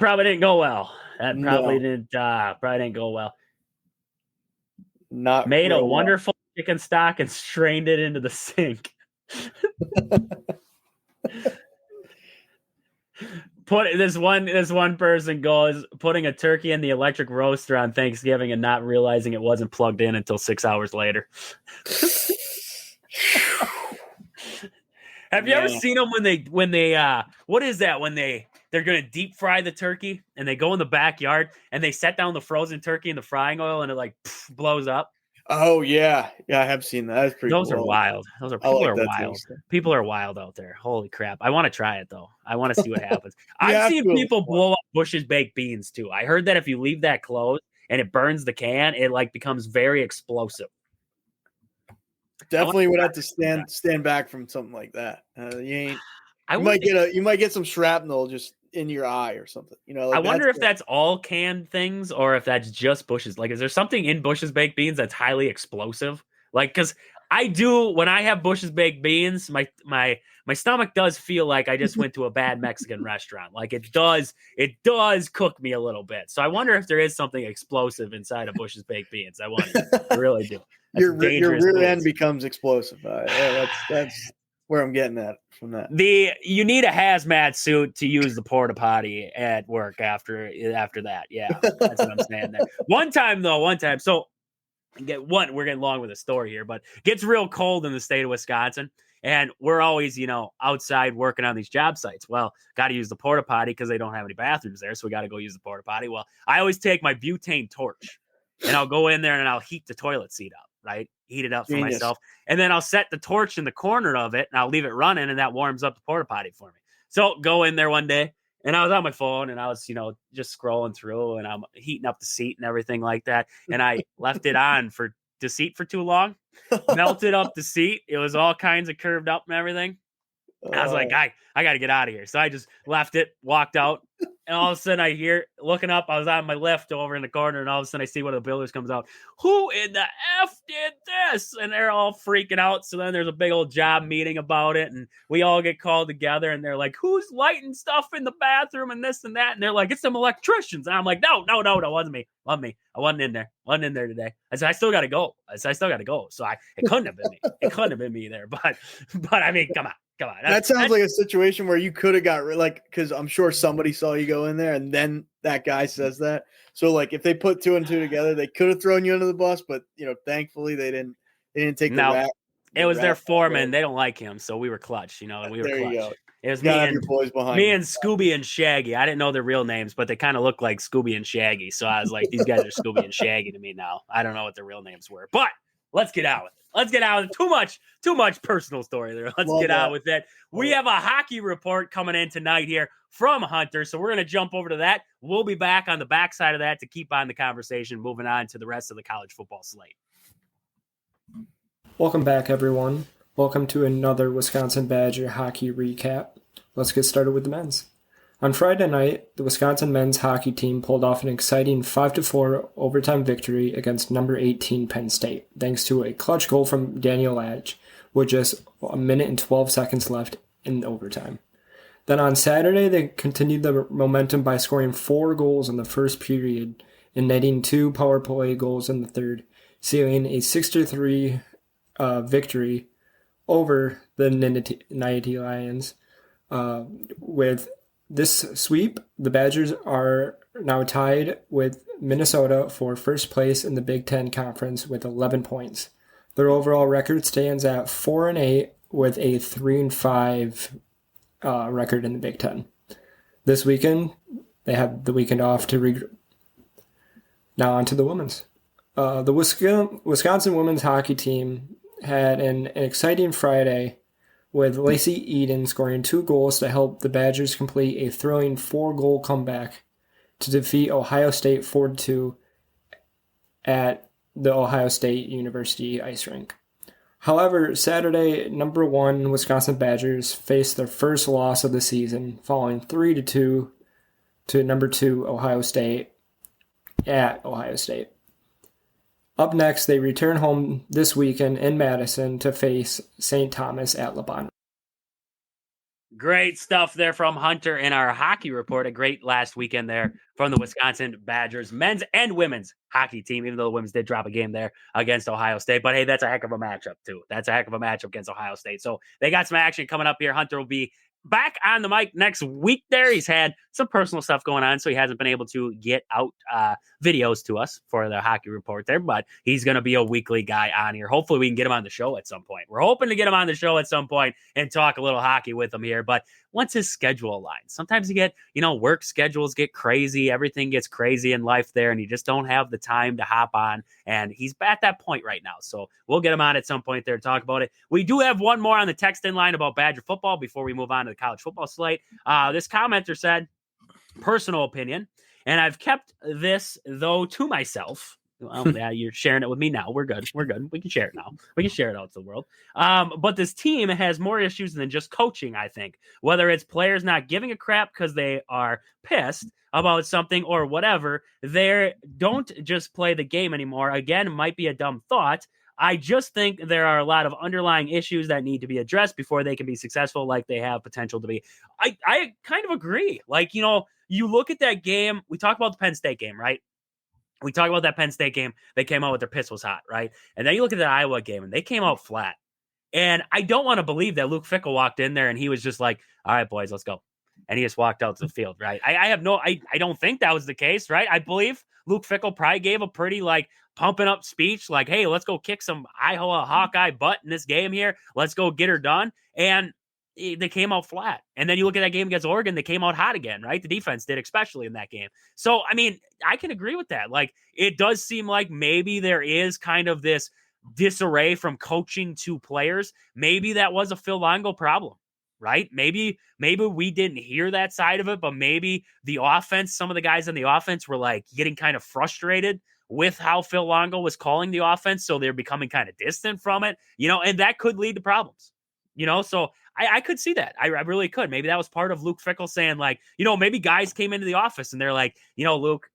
probably didn't go well. Probably didn't go well. Made a wonderful chicken stock and strained it into the sink. This one person goes putting a turkey in the electric roaster on Thanksgiving and not realizing it wasn't plugged in until 6 hours later. Have you ever seen them when they what is that when they're gonna deep fry the turkey and they go in the backyard and they set down the frozen turkey in the frying oil and it like blows up?
Oh yeah, I have seen that. That's pretty.
Those are wild. People are wild. People are wild out there. Holy crap! I want to try it though. I want to see what happens. I've seen people blow up Bush's baked beans too. I heard that if you leave that closed and it burns the can, it like becomes very explosive.
Definitely would have to stand back from something like that. You might get some shrapnel just in your eye or something.
I wonder if that's all canned things or if that's just Bush's. Like, is there something in Bush's baked beans that's highly explosive? Like, because I do when I have Bush's baked beans, my stomach does feel like I just went to a bad Mexican restaurant. Like it does cook me a little bit. So I wonder if there is something explosive inside of Bush's baked beans. I wonder. I really do.
Your rear end becomes explosive. That's where I'm getting at from that.
You need a hazmat suit to use the porta potty at work after that. Yeah, that's what I'm saying there. One time. So we're getting long with the story here, but it gets real cold in the state of Wisconsin. And we're always, outside working on these job sites. Well, got to use the porta potty because they don't have any bathrooms there. So we got to go use the porta potty. Well, I always take my butane torch and I'll go in there and I'll heat the toilet seat up, right? Heat it up for myself. And then I'll set the torch in the corner of it and I'll leave it running and that warms up the porta potty for me. So go in there one day and I was on my phone and I was, just scrolling through and I'm heating up the seat and everything like that. And I left it on for the seat for too long, melted up the seat. It was all kinds of curved up and everything. I was like, I got to get out of here. So I just left it, walked out. And all of a sudden I hear, looking up, I was on my left over in the corner. And all of a sudden I see one of the builders comes out. Who in the F did this? And they're all freaking out. So then there's a big old job meeting about it. And we all get called together. And they're like, who's lighting stuff in the bathroom and this and that? And they're like, it's some electricians. And I'm like, no, that wasn't me. I wasn't in there. Wasn't in there today. I said, I still got to go. So it couldn't have been me. It couldn't have been me there. But I mean, come on.
That sounds like a situation where you could have got because I'm sure somebody saw you go in there and then that guy says that. So like if they put 2 and 2 together, they could have thrown you under the bus, but thankfully they didn't take the rat.
It was their foreman. They don't like him, so we were clutch. We were
there
clutch.
You go.
It was
me and
Scooby and Shaggy. I didn't know their real names, but they kind of looked like Scooby and Shaggy. So I was like, these guys are Scooby and Shaggy to me now. I don't know what their real names were, but let's get out with it. Too much personal story there. Let's get out with it. We have a hockey report coming in tonight here from Hunter. So we're going to jump over to that. We'll be back on the backside of that to keep on the conversation, moving on to the rest of the college football slate.
Welcome back, everyone. Welcome to another Wisconsin Badger hockey recap. Let's get started with the men's. On Friday night, the Wisconsin men's hockey team pulled off an exciting 5-4 overtime victory against number 18 Penn State, thanks to a clutch goal from Daniel Trage, with just 1 minute and 12 seconds left in overtime. Then on Saturday, they continued the momentum by scoring 4 goals in the first period and netting 2 power play goals in the third, sealing a 6-3 victory over the Nittany Lions. With this sweep, the Badgers are now tied with Minnesota for first place in the Big Ten Conference with 11 points. Their overall record stands at 4-8 with a 3-5 record in the Big Ten. This weekend, they have the weekend off to regroup. Now on to the women's. The Wisconsin women's hockey team had an exciting Friday with Lacey Eden scoring 2 goals to help the Badgers complete a thrilling 4-goal comeback to defeat Ohio State 4-2 at the Ohio State University ice rink. However, Saturday, number 1 Wisconsin Badgers faced their first loss of the season, falling 3-2 to number 2 Ohio State at Ohio State. Up next, they return home this weekend in Madison to face St. Thomas at LeBron.
Great stuff there from Hunter in our hockey report. A great last weekend there from the Wisconsin Badgers men's and women's hockey team, even though the women's did drop a game there against Ohio State. But hey, that's a heck of a matchup too. That's a heck of a matchup against Ohio State. So they got some action coming up here. Hunter will be back on the mic next week there. He's had some personal stuff going on, so he hasn't been able to get out videos to us for the hockey report there, but he's going to be a weekly guy on here. Hopefully we can get him on the show at some point. We're hoping to get him on the show at some point and talk a little hockey with him here, but once his schedule aligns, sometimes you get, work schedules get crazy, everything gets crazy in life there, and you just don't have the time to hop on, and he's at that point right now, so we'll get him on at some point there to talk about it. We do have one more on the text in line about Badger football before we move on to the college football slate. This commenter said, personal opinion, and I've kept this, though, to myself. Well, yeah, you're sharing it with me now. We're good. We can share it now. We can share it out to the world. But this team has more issues than just coaching, I think. Whether it's players not giving a crap because they are pissed about something or whatever, they don't just play the game anymore. Again, might be a dumb thought. I just think there are a lot of underlying issues that need to be addressed before they can be successful like they have potential to be. I kind of agree. Like, you look at that game. We talk about the Penn State game, right? We talk about that Penn State game. They came out with their piss was hot, right? And then you look at that Iowa game, and they came out flat. And I don't want to believe that Luke Fickell walked in there and he was just like, all right, boys, let's go. And he just walked out to the field, right? I don't think that was the case, right? I believe Luke Fickell probably gave a pretty, pumping up speech, like, hey, let's go kick some Iowa Hawkeye butt in this game here. Let's go get her done. And they came out flat. And then you look at that game against Oregon, they came out hot again, right? The defense did, especially in that game. So, I mean, I can agree with that. Like, it does seem like maybe there is kind of this disarray from coaching to players. Maybe that was a Phil Longo problem, right? Maybe we didn't hear that side of it, but maybe the offense, some of the guys on the offense were getting kind of frustrated with how Phil Longo was calling the offense. So they're becoming kind of distant from it, and that could lead to problems. So I could see that. I really could. Maybe that was part of Luke Fickell saying, like, maybe guys came into the office and they're like, Luke,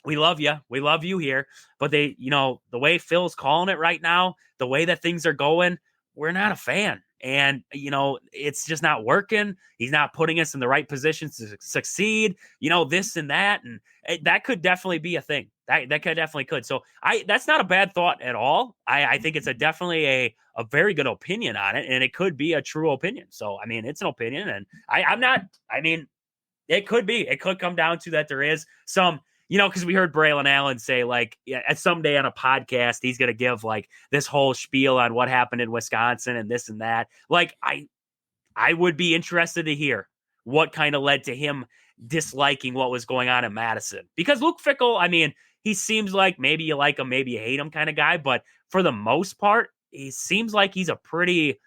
we love you. We love you here. But they, the way Phil's calling it right now, the way that things are going, we're not a fan. And, it's just not working. He's not putting us in the right positions to succeed, this and that. And that could definitely be a thing. That definitely could. So that's not a bad thought at all. I think it's definitely a very good opinion on it. And it could be a true opinion. So, it's an opinion. And it could be. It could come down to that there is some, because we heard Braylon Allen say, like, someday on a podcast, he's going to give, like, this whole spiel on what happened in Wisconsin and this and that. Like, I would be interested to hear what kind of led to him disliking what was going on in Madison. Because Luke Fickell, he seems like maybe you like him, maybe you hate him kind of guy. But for the most part, he seems like he's a pretty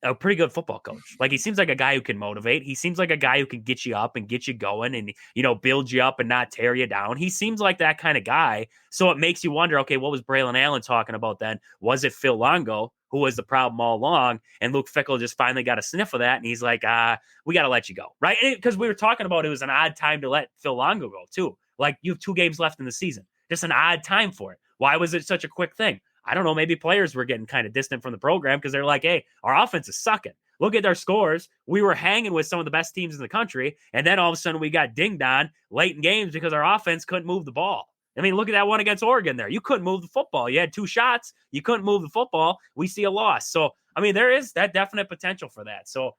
good football coach. Like, he seems like a guy who can motivate. He seems like a guy who can get you up and get you going and, build you up and not tear you down. He seems like that kind of guy. So it makes you wonder, okay, what was Braylon Allen talking about then? Was it Phil Longo who was the problem all along? And Luke Fickell just finally got a sniff of that. And he's like, we got to let you go. Right. Because we were talking about it was an odd time to let Phil Longo go too. Like, you have 2 games left in the season. Just an odd time for it. Why was it such a quick thing? I don't know. Maybe players were getting kind of distant from the program because they're like, hey, our offense is sucking. Look at their scores. We were hanging with some of the best teams in the country. And then all of a sudden we got dinged on late in games because our offense couldn't move the ball. Look at that one against Oregon there. You couldn't move the football. You had 2 shots. You couldn't move the football. We see a loss. So, there is that definite potential for that. So,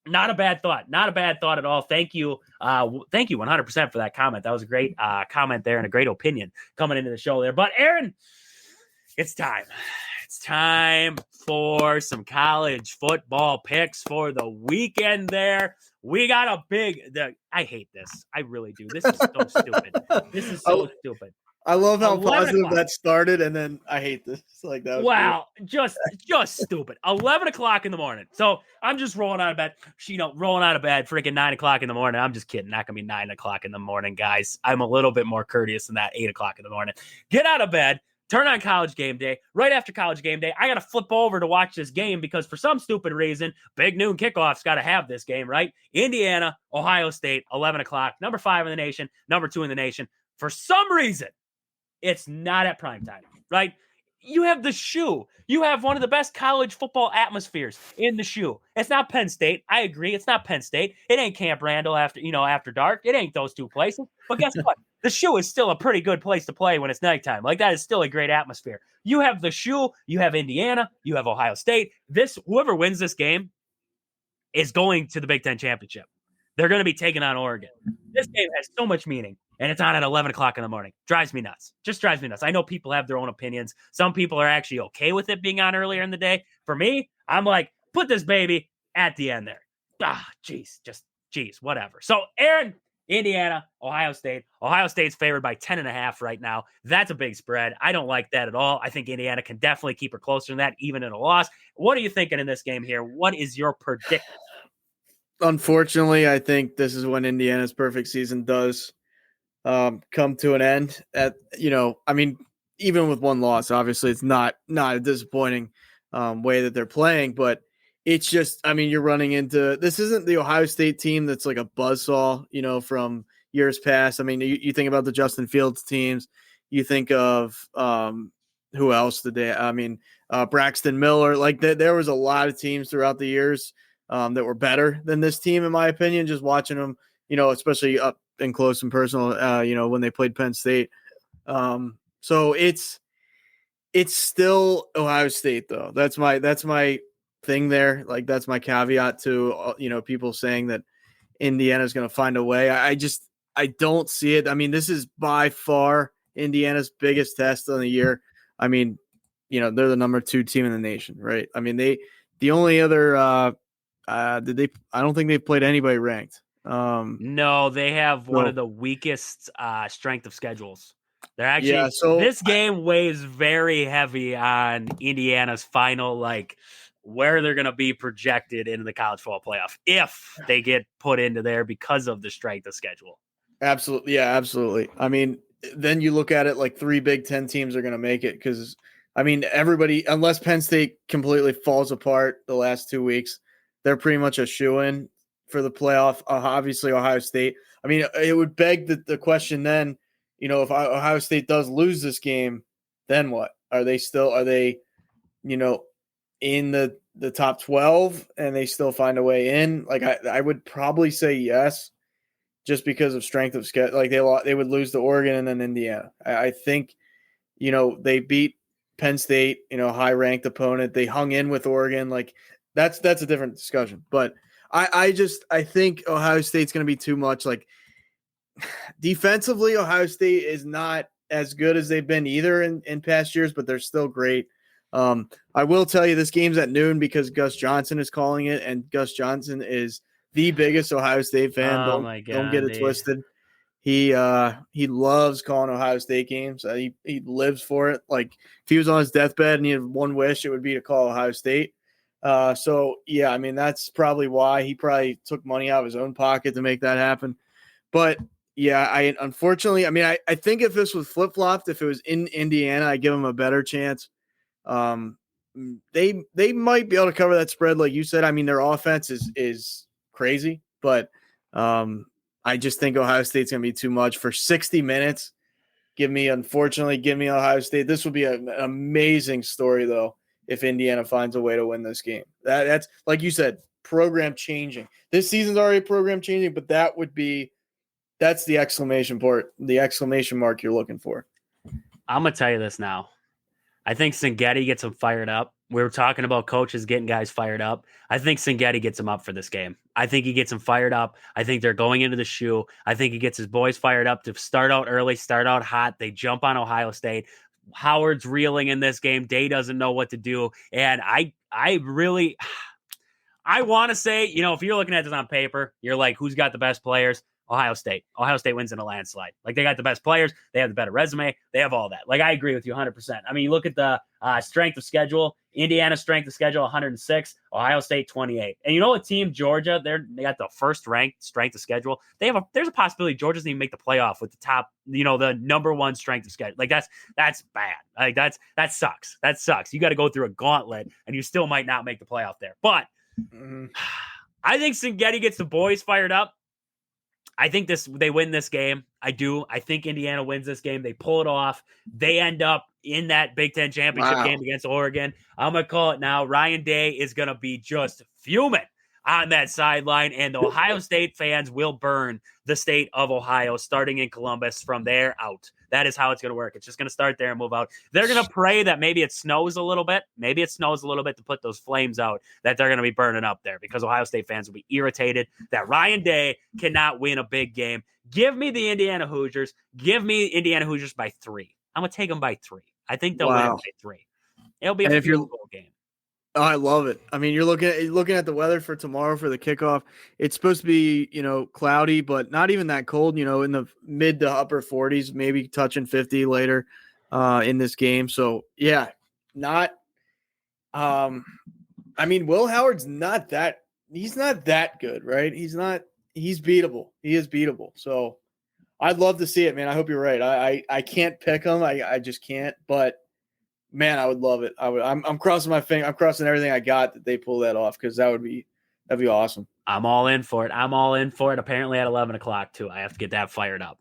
not a bad thought. Not a bad thought at all. Thank you. Thank you 100% for that comment. That was a great comment there and a great opinion coming into the show there. But Aaron, it's time. It's time for some college football picks for the weekend there. We got a I hate this. I really do. This is so stupid. This is so stupid.
I love how positive that started, and then I hate this. Like, that was
just stupid. 11 o'clock in the morning. So I'm just rolling out of bed. Rolling out of bed, freaking 9 o'clock in the morning. I'm just kidding. Not gonna be 9 o'clock in the morning, guys. I'm a little bit more courteous than that. 8 o'clock in the morning. Get out of bed. Turn on College Game Day. Right after College Game Day, I got to flip over to watch this game because for some stupid reason, big noon kickoff's got to have this game, right? Indiana, Ohio State, 11 o'clock, number 5 in the nation, number 2 in the nation. For some reason, it's not at prime time, right? You have the shoe. You have one of the best college football atmospheres in the shoe. It's not Penn State. I agree. It's not Penn State. It ain't Camp Randall after dark. It ain't those 2 places. But guess what? The shoe is still a pretty good place to play when it's nighttime. Like, that is still a great atmosphere. You have the shoe. You have Indiana. You have Ohio State. Whoever wins this game is going to the Big Ten Championship. They're going to be taking on Oregon. This game has so much meaning, and it's on at 11 o'clock in the morning. Drives me nuts. Just drives me nuts. I know people have their own opinions. Some people are actually okay with it being on earlier in the day. For me, I'm like, put this baby at the end there. Jeez, whatever. So, Aaron, Indiana, Ohio State. Ohio State's favored by 10.5 right now. That's a big spread. I don't like that at all. I think Indiana can definitely keep her closer than that, even in a loss. What are you thinking in this game here? What is your prediction?
Unfortunately, I think this is when Indiana's perfect season does come to an end. Even with one loss, obviously it's not a disappointing way that they're playing, but it's just, you're running into, this isn't the Ohio State team that's like a buzzsaw, from years past. You think about the Justin Fields teams, you think of who else did they? Braxton Miller. Like, there was a lot of teams throughout the years that were better than this team, in my opinion. Just watching them, especially up and close and personal, when they played Penn State. So it's still Ohio State, though. That's my thing there. Like, that's my caveat to people saying that Indiana's going to find a way. I don't see it. This is by far Indiana's biggest test of the year. They're the number 2 team in the nation, right? The only other I don't think they've played anybody ranked.
No, they have one of the weakest strength of schedules. They're actually this game weighs very heavy on Indiana's final, like, where they're going to be projected into the college football playoff if they get put into there because of the strength of schedule.
Absolutely. Yeah, absolutely. Then you look at it like 3 Big Ten teams are going to make it because, I mean, everybody, unless Penn State completely falls apart the last 2 weeks, they're pretty much a shoo-in for the playoff. Obviously, Ohio State. I mean, it would beg the question then, if Ohio State does lose this game, then what? Are they, in the top 12 and they still find a way in? Like, I would probably say yes, just because of strength of schedule. Like, they would lose to Oregon and then Indiana. I think, they beat Penn State, high-ranked opponent. They hung in with Oregon. Like, that's a different discussion. But I think Ohio State's going to be too much. Like, defensively, Ohio State is not as good as they've been either in past years, but they're still great. I will tell you this game's at noon because Gus Johnson is calling it, and Gus Johnson is the biggest Ohio State fan.
Oh
Don't get it twisted. He loves calling Ohio State games. He lives for it. Like, if he was on his deathbed and he had one wish, it would be to call Ohio State. So yeah, I mean, that's probably why he probably took money out of his own pocket to make that happen. But yeah, unfortunately, I mean, I think if this was flip-flopped, if it was in Indiana, I give him a better chance. They might be able to cover that spread, like you said. I mean, their offense is crazy, but I just think Ohio State's going to be too much for 60 minutes. Give me Ohio State. This will be an amazing story, though, if Indiana finds a way to win this game. That's like you said, program changing. This season's already program changing, but that's the exclamation mark you're looking for.
I'm going to tell you this now. I think Singetti gets them fired up. We were talking about coaches getting guys fired up. I think Singetti gets them up for this game. I think he gets them fired up. I think they're going into the shoe. I think he gets his boys fired up to start out early, start out hot. They jump on Ohio State. Howard's reeling in this game. Day doesn't know what to do. And I want to say, if you're looking at this on paper, you're like, who's got the best players? Ohio State. Ohio State wins in a landslide. Like, they got the best players. They have the better resume. They have all that. Like, I agree with you 100%. I mean, you look at the strength of schedule. Indiana's strength of schedule, 106. Ohio State, 28. And you know what team, Georgia, they got the first-ranked strength of schedule. There's a possibility Georgia doesn't even make the playoff with the top, the number one strength of schedule. Like, that's bad. Like, that sucks. That sucks. You got to go through a gauntlet, and you still might not make the playoff there. But I think Singetti gets the boys fired up. I think they win this game. I do. I think Indiana wins this game. They pull it off. They end up in that Big Ten championship game against Oregon. I'm going to call it now. Ryan Day is going to be just fuming on that sideline, and the Ohio State fans will burn the state of Ohio starting in Columbus from there out. That is how it's going to work. It's just going to start there and move out. They're going to pray that maybe it snows a little bit. Maybe it snows a little bit to put those flames out, that they're going to be burning up there because Ohio State fans will be irritated that Ryan Day cannot win a big game. Give me the Indiana Hoosiers. Give me Indiana Hoosiers by 3. I'm going to take them by 3. I think they'll win it by 3. It'll be a field goal game.
Oh, I love it. I mean, you're looking at the weather for tomorrow for the kickoff. It's supposed to be, cloudy, but not even that cold, in the mid to upper 40s, maybe touching 50 later in this game. So, yeah, not I mean, Will Howard's he's not that good, right? He's beatable. He is beatable. So, I'd love to see it, man. I hope you're right. I can't pick him. I just can't, but man, I would love it. I'm crossing my finger. I'm crossing everything I got that they pull that off because that'd be awesome.
I'm all in for it. Apparently at 11 o'clock too. I have to get that fired up.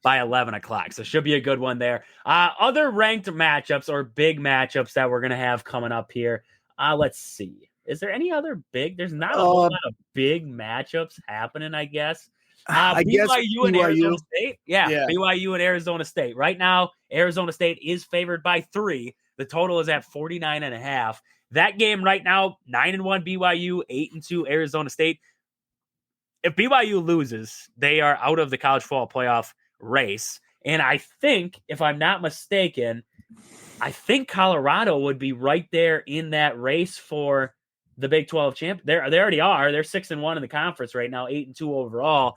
By 11 o'clock. So should be a good one there. Other ranked matchups or big matchups that we're going to have coming up here. Let's see. Is there any other big? There's not a whole lot of big matchups happening, I guess. BYU and Arizona State. Yeah, BYU and Arizona State. Right now, Arizona State is favored by 3. The total is at 49.5. That game right now, 9-1 BYU, 8-2 Arizona State. If BYU loses, they are out of the college football playoff race. And I think, if I'm not mistaken, Colorado would be right there in that race for the Big 12 champ. They already are. They're 6-1 in the conference right now, 8-2 overall.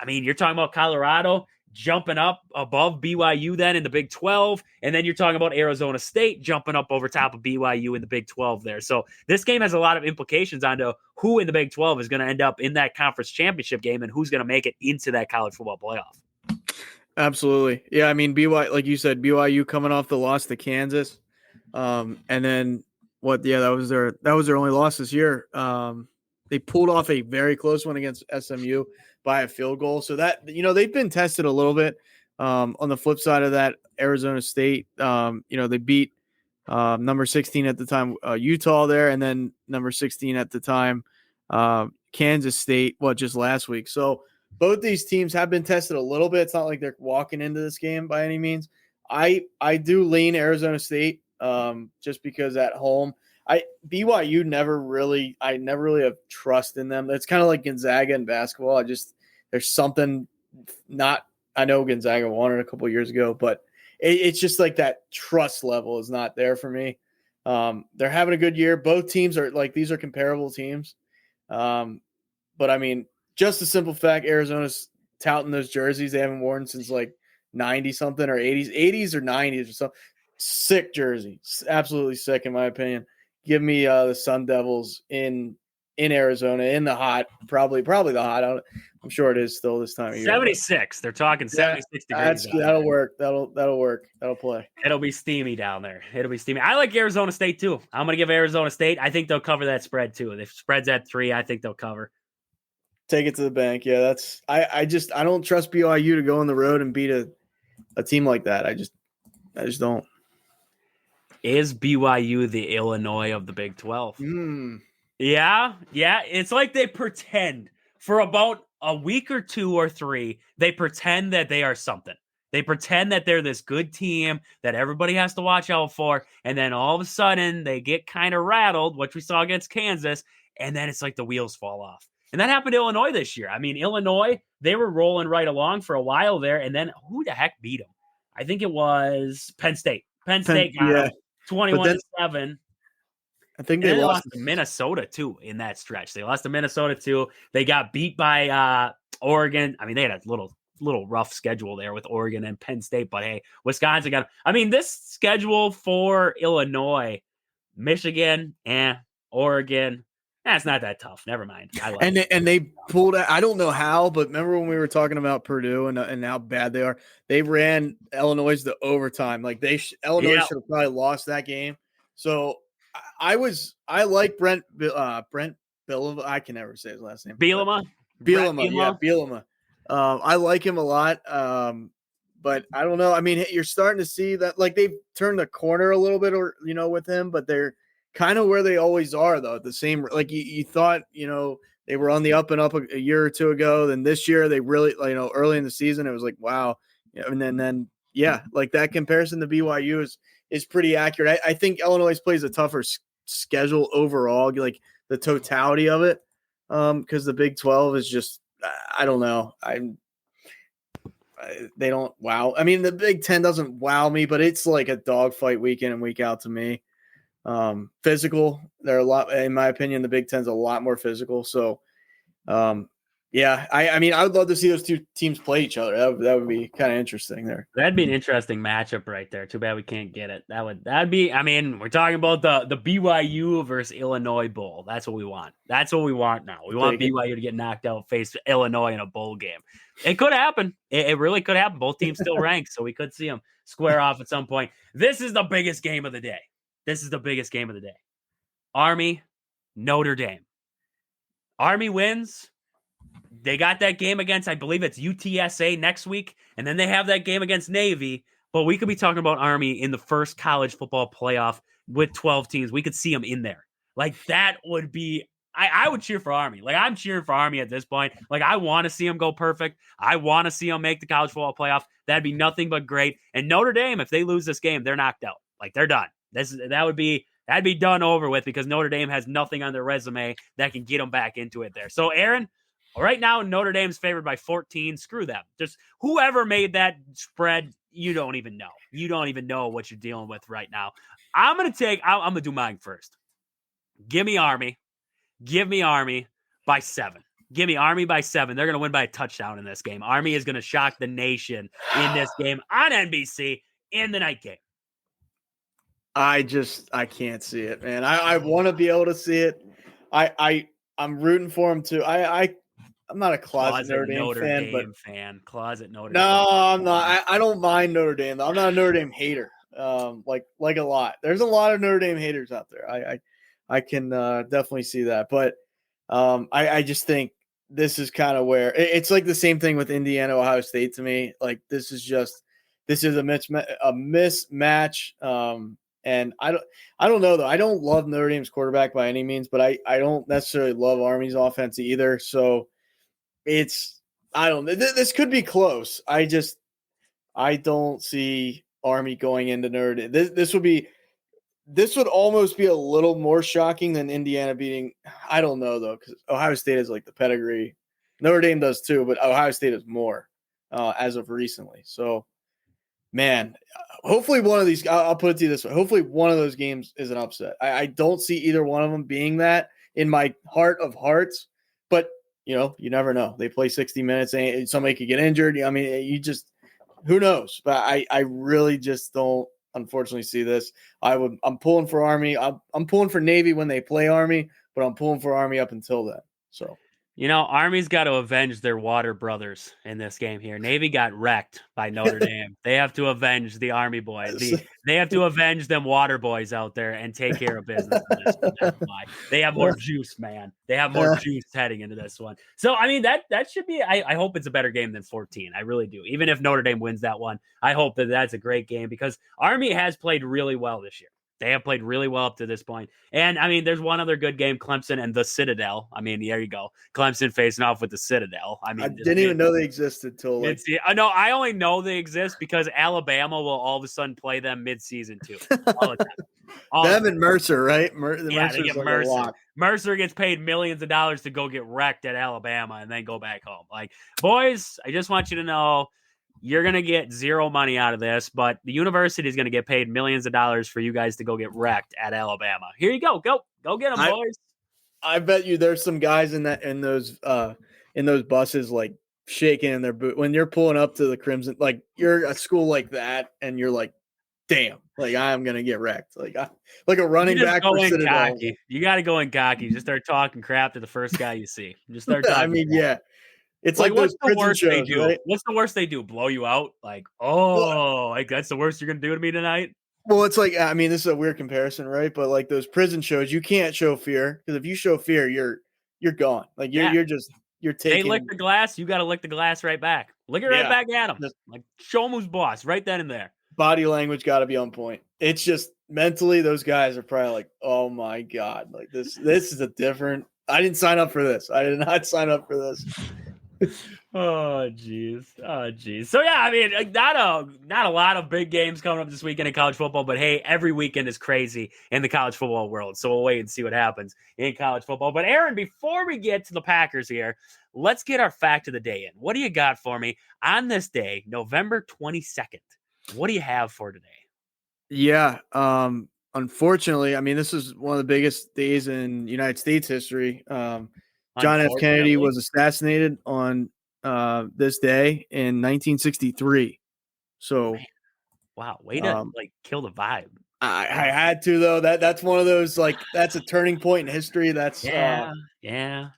I mean, you're talking about Colorado jumping up above BYU then in the Big 12, and then you're talking about Arizona State jumping up over top of BYU in the Big 12 there. So this game has a lot of implications onto who in the Big 12 is going to end up in that conference championship game and who's going to make it into that college football playoff.
Absolutely. Yeah, I mean BYU, like you said, BYU coming off the loss to Kansas. And then what, yeah, that was their only loss this year. They pulled off a very close one against SMU by a field goal. So that, they've been tested a little bit. On the flip side of that, Arizona State, they beat number 16 at the time, Utah there, and then number 16 at the time, Kansas State, just last week. So both these teams have been tested a little bit. It's not like they're walking into this game by any means. I do lean Arizona State, just because at home, BYU I never really have trust in them. It's kind of like Gonzaga in basketball. There's something not. I know Gonzaga won it a couple of years ago, but it's just like that trust level is not there for me. They're having a good year. Both teams are these are comparable teams. But I mean, just a simple fact, Arizona's touting those jerseys they haven't worn since 90 something or 80s or 90s or something. Sick jersey. Absolutely sick in my opinion. Give me the Sun Devils in Arizona in the hot, probably the hot. I'm sure it is still this time of year.
76. They're talking 76 degrees.
That'll work. That'll work. That'll play.
It'll be steamy down there. It'll be steamy. I like Arizona State too. I'm going to give Arizona State. I think they'll cover that spread too. If spread's at 3, I think they'll cover.
Take it to the bank. Yeah, that's I don't trust BYU to go on the road and beat a team like that. I just don't.
Is BYU the Illinois of the Big 12? Yeah. It's like they pretend for about a week or 2 or 3. They pretend that they are something. They pretend that they're this good team that everybody has to watch out for. And then all of a sudden they get kind of rattled, which we saw against Kansas. And then it's like the wheels fall off. And that happened to Illinois this year. I mean, Illinois, they were rolling right along for a while there. And then who the heck beat them? I think it was Penn State. Penn State got them 21-7.
I think they lost
to Minnesota, too, in that stretch. They lost to Minnesota, too. They got beat by Oregon. I mean, they had a little rough schedule there with Oregon and Penn State. But, hey, Wisconsin got – I mean, this schedule for Illinois, Michigan, Oregon – it's not that tough. Never mind.
They pulled out. I don't know how, but remember when we were talking about Purdue and how bad they are? They ran Illinois to overtime. Illinois should have probably lost that game. So I like Brent Bielema. I can never say his last name.
Bielema.
Yeah, Bielema. I like him a lot. But I don't know. I mean, you're starting to see that they've turned the corner a little bit, with him, but they're kind of where they always are, though. The same, you thought, they were on the up and up a year or 2 ago. Then this year, they really, early in the season, it was like, wow. And then that comparison to BYU is pretty accurate. I think Illinois plays a tougher schedule overall, the totality of it, because the Big 12 is just, I don't know. They don't wow. I mean, the Big 10 doesn't wow me, but it's like a dogfight week in and week out to me. Physical. They're a lot, in my opinion, the Big Ten's a lot more physical. So, I mean, I would love to see those two teams play each other. That would be kind of interesting there.
That'd be an interesting matchup right there. Too bad we can't get it. That'd be, I mean, we're talking about the BYU versus Illinois bowl. That's what we want. That's what we want now. We want BYU to get knocked out, face Illinois in a bowl game. It could happen. It really could happen. Both teams still ranked, so we could see them square off at some point. This is the biggest game of the day. Army, Notre Dame. Army wins. They got that game against, I believe it's UTSA next week, and then they have that game against Navy. But we could be talking about Army in the first college football playoff with 12 teams. We could see them in there. That would be – I would cheer for Army. I'm cheering for Army at this point. I want to see them go perfect. I want to see them make the college football playoff. That'd be nothing but great. And Notre Dame, if they lose this game, they're knocked out. They're done. That'd be done over with because Notre Dame has nothing on their resume that can get them back into it there. So, Aaron, right now Notre Dame's favored by 14. Screw them. Just whoever made that spread, you don't even know. You don't even know what you're dealing with right now. I'm gonna do mine first. Give me Army by 7. Give me Army by 7. They're gonna win by a touchdown in this game. Army is gonna shock the nation in this game on NBC in the night game.
I can't see it, man. I want to be able to see it. I'm rooting for him too. I I'm not a closet Notre Dame
fan. Closet Notre
No,
Dame.
I'm not. I don't mind Notre Dame though. I'm not a Notre Dame hater. Like a lot. There's a lot of Notre Dame haters out there. I can definitely see that. But I just think this is kind of where it's like the same thing with Indiana, Ohio State to me. Like this is a mismatch. And I don't know though. I don't love Notre Dame's quarterback by any means, but I don't necessarily love Army's offense either. So I don't know. This could be close. I don't see Army going into Notre Dame. This would almost be a little more shocking than Indiana beating. I don't know though, because Ohio State is like the pedigree. Notre Dame does too, but Ohio State is more as of recently. So, man, hopefully one of these. I'll put it to you this way: hopefully one of those games is an upset. I don't see either one of them being that in my heart of hearts, but you never know. They play 60 minutes, and somebody could get injured. I mean, who knows? But I really just don't, unfortunately, see this. I'm pulling for Army. I'm pulling for Navy when they play Army, but I'm pulling for Army up until then. So.
Army's got to avenge their water brothers in this game here. Navy got wrecked by Notre Dame. They have to avenge the Army boys. They have to avenge them water boys out there and take care of business in this one. That's why. They have more juice, man. They have more juice heading into this one. So, I mean, that should be – I hope it's a better game than 14. I really do. Even if Notre Dame wins that one, I hope that's a great game because Army has played really well this year. They have played really well up to this point. And, I mean, there's one other good game, Clemson and the Citadel. I mean, there you go. Clemson facing off with the Citadel. I mean,
I didn't even know they existed till like –
No, I only know they exist because Alabama will all of a sudden play them mid-season too. All the time.
Them and Mercer, right?
Yeah, they get Mercer. Mercer gets paid millions of dollars to go get wrecked at Alabama and then go back home. Like, boys, I just want you to know – you're going to get zero money out of this, but the university is going to get paid millions of dollars for you guys to go get wrecked at Alabama. Here you go. Go get them, boys.
I bet you there's some guys in those buses like shaking in their boot when you're pulling up to the Crimson. Like you're at school like that, and you're like, "Damn! Like I'm going to get wrecked." Like a running back.
Cocky. You got to go in cocky. Just start talking crap to the first guy you see. Just start talking.
I mean, yeah. It's like
what's
those
the worst
shows,
they do?
Right?
What's the worst they do? Blow you out? Like, like that's the worst you're gonna do to me tonight?
Well, it's like, I mean, this is a weird comparison, right? But like those prison shows, you can't show fear because if you show fear, you're gone. Like you're taking.
They lick the glass, you got to lick the glass right back. Lick it right back at them. Like show them who's boss right then and there.
Body language got to be on point. It's just mentally, those guys are probably like, oh my god, like this is a different. I didn't sign up for this. I did not sign up for this.
Oh jeez. So yeah, I mean, not a lot of big games coming up this weekend in college football, but hey, every weekend is crazy in the college football world. So we'll wait and see what happens in college football. But Aaron, before we get to the Packers here, let's get our fact of the day in. What do you got for me on this day, November 22nd? What do you have for today?
Yeah, unfortunately, I mean, this is one of the biggest days in United States history. John F. Kennedy was assassinated on this day in 1963. So,
man. Wow, way to kill the vibe.
I had to though. That's one of those that's a turning point in history. That's
That's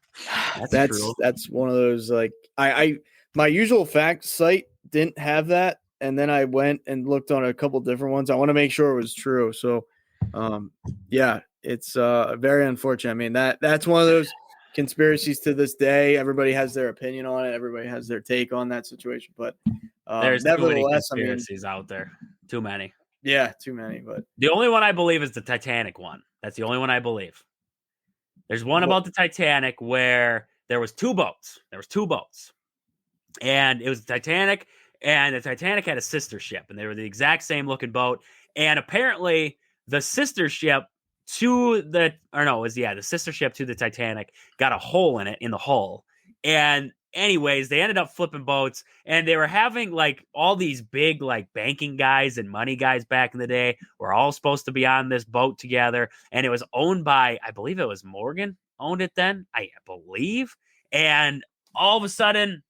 true.
That's one of those my usual fact site didn't have that, and then I went and looked on a couple different ones. I want to make sure it was true. So, yeah, it's very unfortunate. I mean that's one of those conspiracies to this day. Everybody has their opinion on it. Everybody has their take on that situation. But
there's too many conspiracies out there. Too many.
Yeah, too many. But
the only one I believe is the Titanic one. That's the only one I believe. There's one about the Titanic where there was two boats. And it was the Titanic, and the Titanic had a sister ship, and they were the exact same looking boat. And apparently the sister ship the sister ship to the Titanic got a hole in it in the hull. And anyways, they ended up flipping boats, and they were having all these big banking guys and money guys back in the day were all supposed to be on this boat together. And it was owned by, I believe it was Morgan owned it then, I believe. And all of a sudden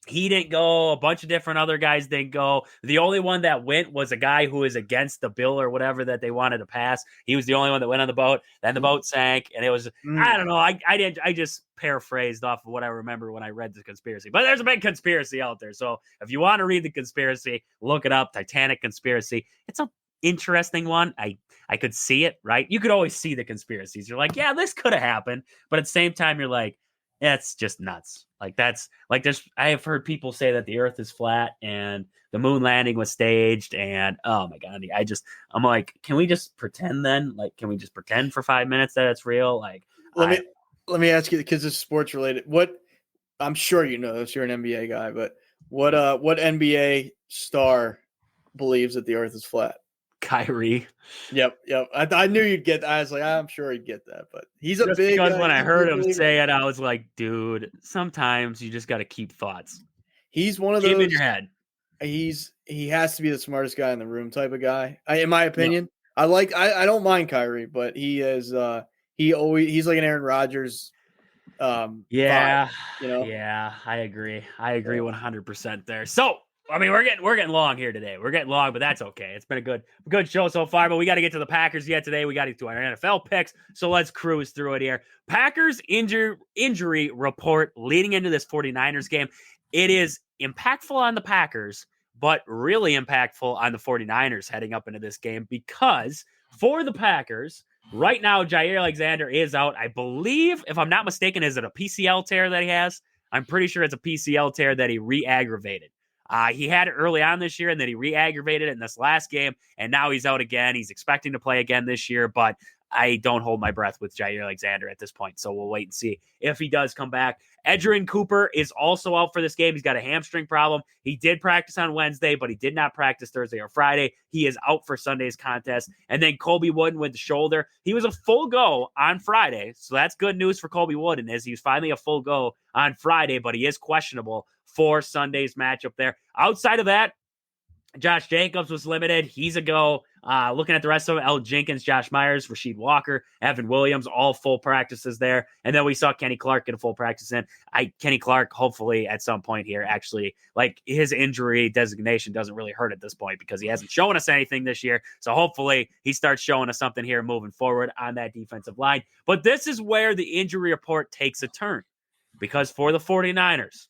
He didn't go. A bunch of different other guys didn't go. The only one that went was a guy who was against the bill or whatever that they wanted to pass. He was the only one that went on the boat. Then the boat sank, and it was I don't know. I just paraphrased off of what I remember when I read the conspiracy. But there's a big conspiracy out there. So if you want to read the conspiracy, look it up. Titanic conspiracy. It's a interesting one. I could see it, right? You could always see the conspiracies. You're like, yeah, this could have happened, but at the same time, you're like, it's just nuts. Like that's like I have heard people say that the earth is flat and the moon landing was staged. And oh my God, I'm like, can we just pretend then? Like, can we just pretend for 5 minutes that it's real? Like,
let me ask you, because it's sports related. What, I'm sure you know this, you're an NBA guy, but what NBA star believes that the earth is flat?
Kyrie.
Yep. I knew you'd get that. I was like, I'm sure he'd get that, but he's a
just
big.
Because when I heard him say it, I was like, dude, sometimes you just got to keep thoughts.
He's one of
keep
those
in your head.
He has to be the smartest guy in the room type of guy. In my opinion, yep. I don't mind Kyrie, but he is he's like an Aaron Rodgers.
Yeah,
vibe, you know.
Yeah, I agree 100% there. So I mean, we're getting long here today. We're getting long, but that's okay. It's been a good show so far, but we got to get to the Packers yet today. We got to get to our NFL picks. So let's cruise through it here. Packers injury report leading into this 49ers game. It is impactful on the Packers, but really impactful on the 49ers heading up into this game, because for the Packers, right now, Jaire Alexander is out. I believe, if I'm not mistaken, is it a PCL tear that he has? I'm pretty sure it's a PCL tear that he re-aggravated. He had it early on this year, and then he re-aggravated it in this last game, and now he's out again. He's expecting to play again this year, but I don't hold my breath with Jaire Alexander at this point, so we'll wait and see if he does come back. Edgerrin Cooper is also out for this game. He's got a hamstring problem. He did practice on Wednesday, but he did not practice Thursday or Friday. He is out for Sunday's contest. And then Colby Wooden with the shoulder. He was a full go on Friday, so that's good news for Colby Wooden, as he was finally a full go on Friday, but he is questionable for Sunday's matchup there. Outside of that, Josh Jacobs was limited. He's a go. Looking at the rest of them, L. Jenkins, Josh Myers, Rasheed Walker, Evan Williams, all full practices there. And then we saw Kenny Clark get a full practice in. Kenny Clark, hopefully at some point here, actually, like, his injury designation doesn't really hurt at this point because he hasn't shown us anything this year. So hopefully he starts showing us something here moving forward on that defensive line. But this is where the injury report takes a turn, because for the 49ers,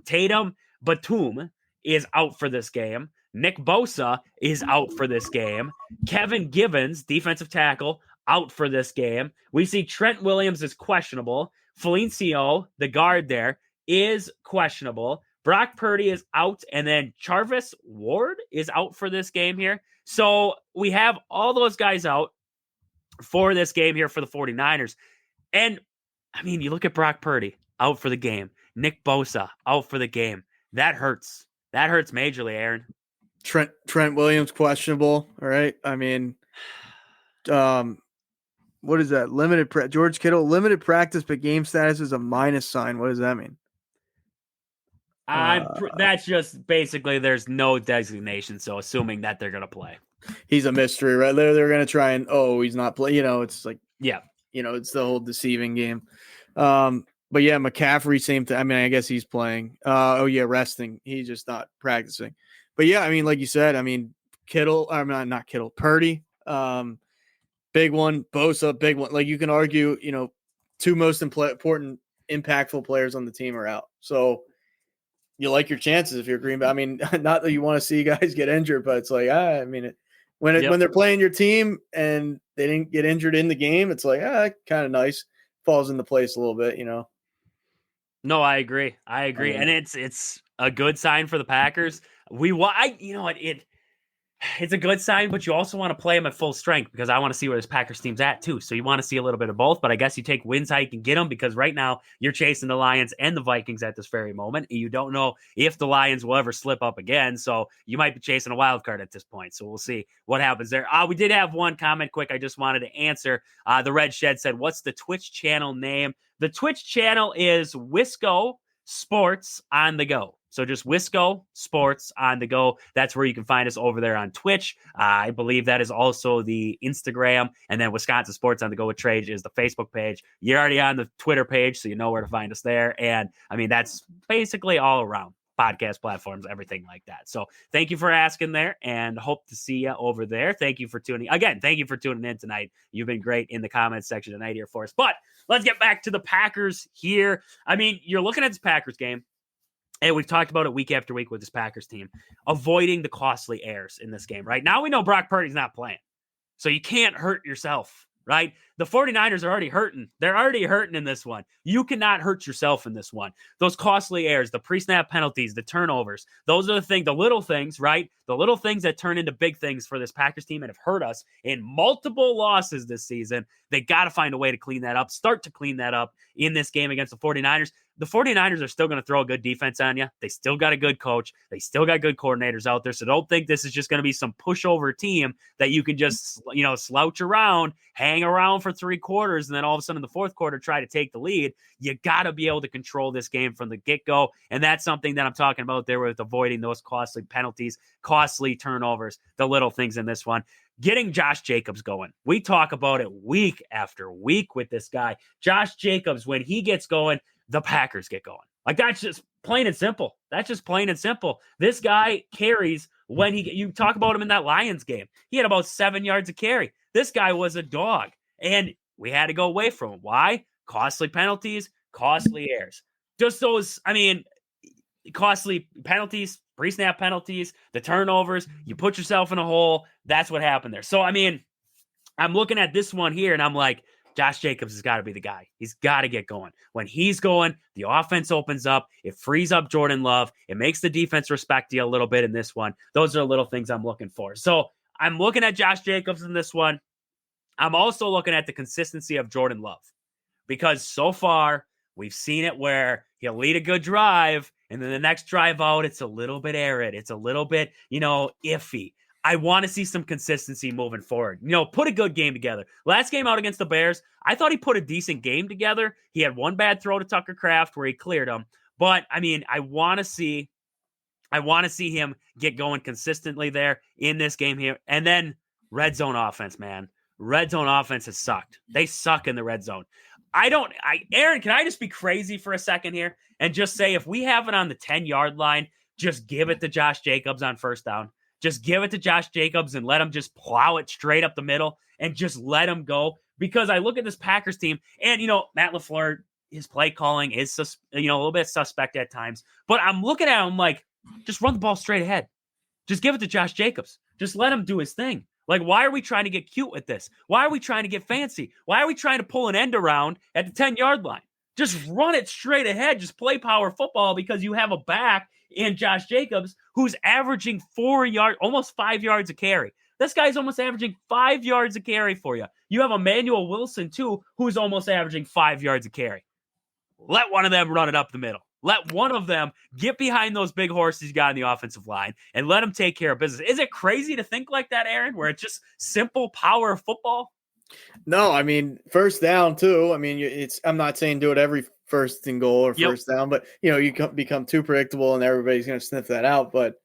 Tatum Batum is out for this game. Nick Bosa is out for this game. Kevin Givens, defensive tackle, out for this game. We see Trent Williams is questionable. Felicio, the guard there, is questionable. Brock Purdy is out, and then Charvis Ward is out for this game here. So we have all those guys out for this game here for the 49ers. And, I mean, you look at Brock Purdy, out for the game. Nick Bosa, out for the game. That hurts. That hurts majorly, Aaron.
Trent Williams questionable. All right. I mean, what is that? George Kittle, limited practice, but game status is a minus sign. What does that mean?
That's just basically there's no designation, so assuming that they're gonna play. He's
a mystery, right? They're gonna try and he's not playing. You know, it's like it's the whole deceiving game. But yeah, McCaffrey, same thing. I mean, I guess he's playing. Resting. He's just not practicing. But yeah, I mean, like you said, I mean, Kittle, not Kittle, Purdy, big one, Bosa, big one. Like, you can argue, two most important, impactful players on the team are out. So you like your chances if you're Green Bay. I mean, not that you want to see guys get injured, but it's like, when they're playing your team and they didn't get injured in the game, it's like, kind of nice. Falls into place a little bit,
No, I agree. And it's a good sign for the Packers. It's a good sign, but you also want to play them at full strength, because I want to see where this Packers team's at too. So you want to see a little bit of both, but I guess you take wins how you can get them, because right now you're chasing the Lions and the Vikings at this very moment. You don't know if the Lions will ever slip up again, so you might be chasing a wild card at this point. So we'll see what happens there. We did have one comment quick I just wanted to answer. The Red Shed said, what's the Twitch channel name? The Twitch channel is Wisco Sports on the Go. So just Wisco Sports on the go. That's where you can find us over there on Twitch. I believe that is also the Instagram. And then Wisconsin Sports on the go with Trage is the Facebook page. You're already on the Twitter page, so you know where to find us there. And I mean, that's basically all around podcast platforms, everything like that. So thank you for asking there, and hope to see you over there. Thank you for tuning in tonight. You've been great in the comments section tonight here for us. But let's get back to the Packers here. I mean, you're looking at this Packers game, and we've talked about it week after week with this Packers team, avoiding the costly errors in this game, right? Now we know Brock Purdy's not playing, so you can't hurt yourself, right? The 49ers are already hurting. They're already hurting in this one. You cannot hurt yourself in this one. Those costly errors, the pre-snap penalties, the turnovers, those are the little things, right? The little things that turn into big things for this Packers team and have hurt us in multiple losses this season. They got to find a way to clean that up, start to clean that up in this game against the 49ers. The 49ers are still going to throw a good defense on you. They still got a good coach. They still got good coordinators out there. So don't think this is just going to be some pushover team that you can just, slouch around, hang around for 3 quarters, and then all of a sudden in the fourth quarter try to take the lead. You got to be able to control this game from the get-go. And that's something that I'm talking about there with avoiding those costly penalties, costly turnovers, the little things in this one. Getting Josh Jacobs going. We talk about it week after week with this guy. Josh Jacobs, when he gets going, the Packers get going. Like, that's just plain and simple. That's just plain and simple. This guy carries when you talk about him in that Lions game. He had about 7 yards of carry. This guy was a dog, and we had to go away from him. Why? Costly penalties, costly errors. Just those, costly penalties, pre-snap penalties, the turnovers. You put yourself in a hole. That's what happened there. So, I'm looking at this one here, and I'm like, Josh Jacobs has got to be the guy. He's got to get going. When he's going, the offense opens up. It frees up Jordan Love. It makes the defense respect you a little bit in this one. Those are the little things I'm looking for. So I'm looking at Josh Jacobs in this one. I'm also looking at the consistency of Jordan Love, because so far we've seen it where he'll lead a good drive, and then the next drive out, it's a little bit arid. It's a little bit, iffy. I want to see some consistency moving forward. Put a good game together. Last game out against the Bears, I thought he put a decent game together. He had one bad throw to Tucker Kraft where he cleared him. But, I want to see him get going consistently there in this game here. And then red zone offense, man. Red zone offense has sucked. They suck in the red zone. Aaron, can I just be crazy for a second here and just say, if we have it on the 10-yard line, just give it to Josh Jacobs on first down. Just give it to Josh Jacobs and let him just plow it straight up the middle and just let him go. Because I look at this Packers team, and, Matt LaFleur, his play calling is, a little bit suspect at times. But I'm looking at him like, just run the ball straight ahead. Just give it to Josh Jacobs. Just let him do his thing. Like, why are we trying to get cute with this? Why are we trying to get fancy? Why are we trying to pull an end around at the 10-yard line? Just run it straight ahead. Just play power football, because you have a back in Josh Jacobs who's averaging 4 yards, almost 5 yards a carry. This guy's almost averaging 5 yards a carry for you. You have Emmanuel Wilson, too, who's almost averaging 5 yards a carry. Let one of them run it up the middle. Let one of them get behind those big horses you got in the offensive line and let them take care of business. Is it crazy to think like that, Aaron, where it's just simple power football?
No, first down too. I'm not saying do it every first and goal or first down, but you become too predictable and everybody's going to sniff that out. But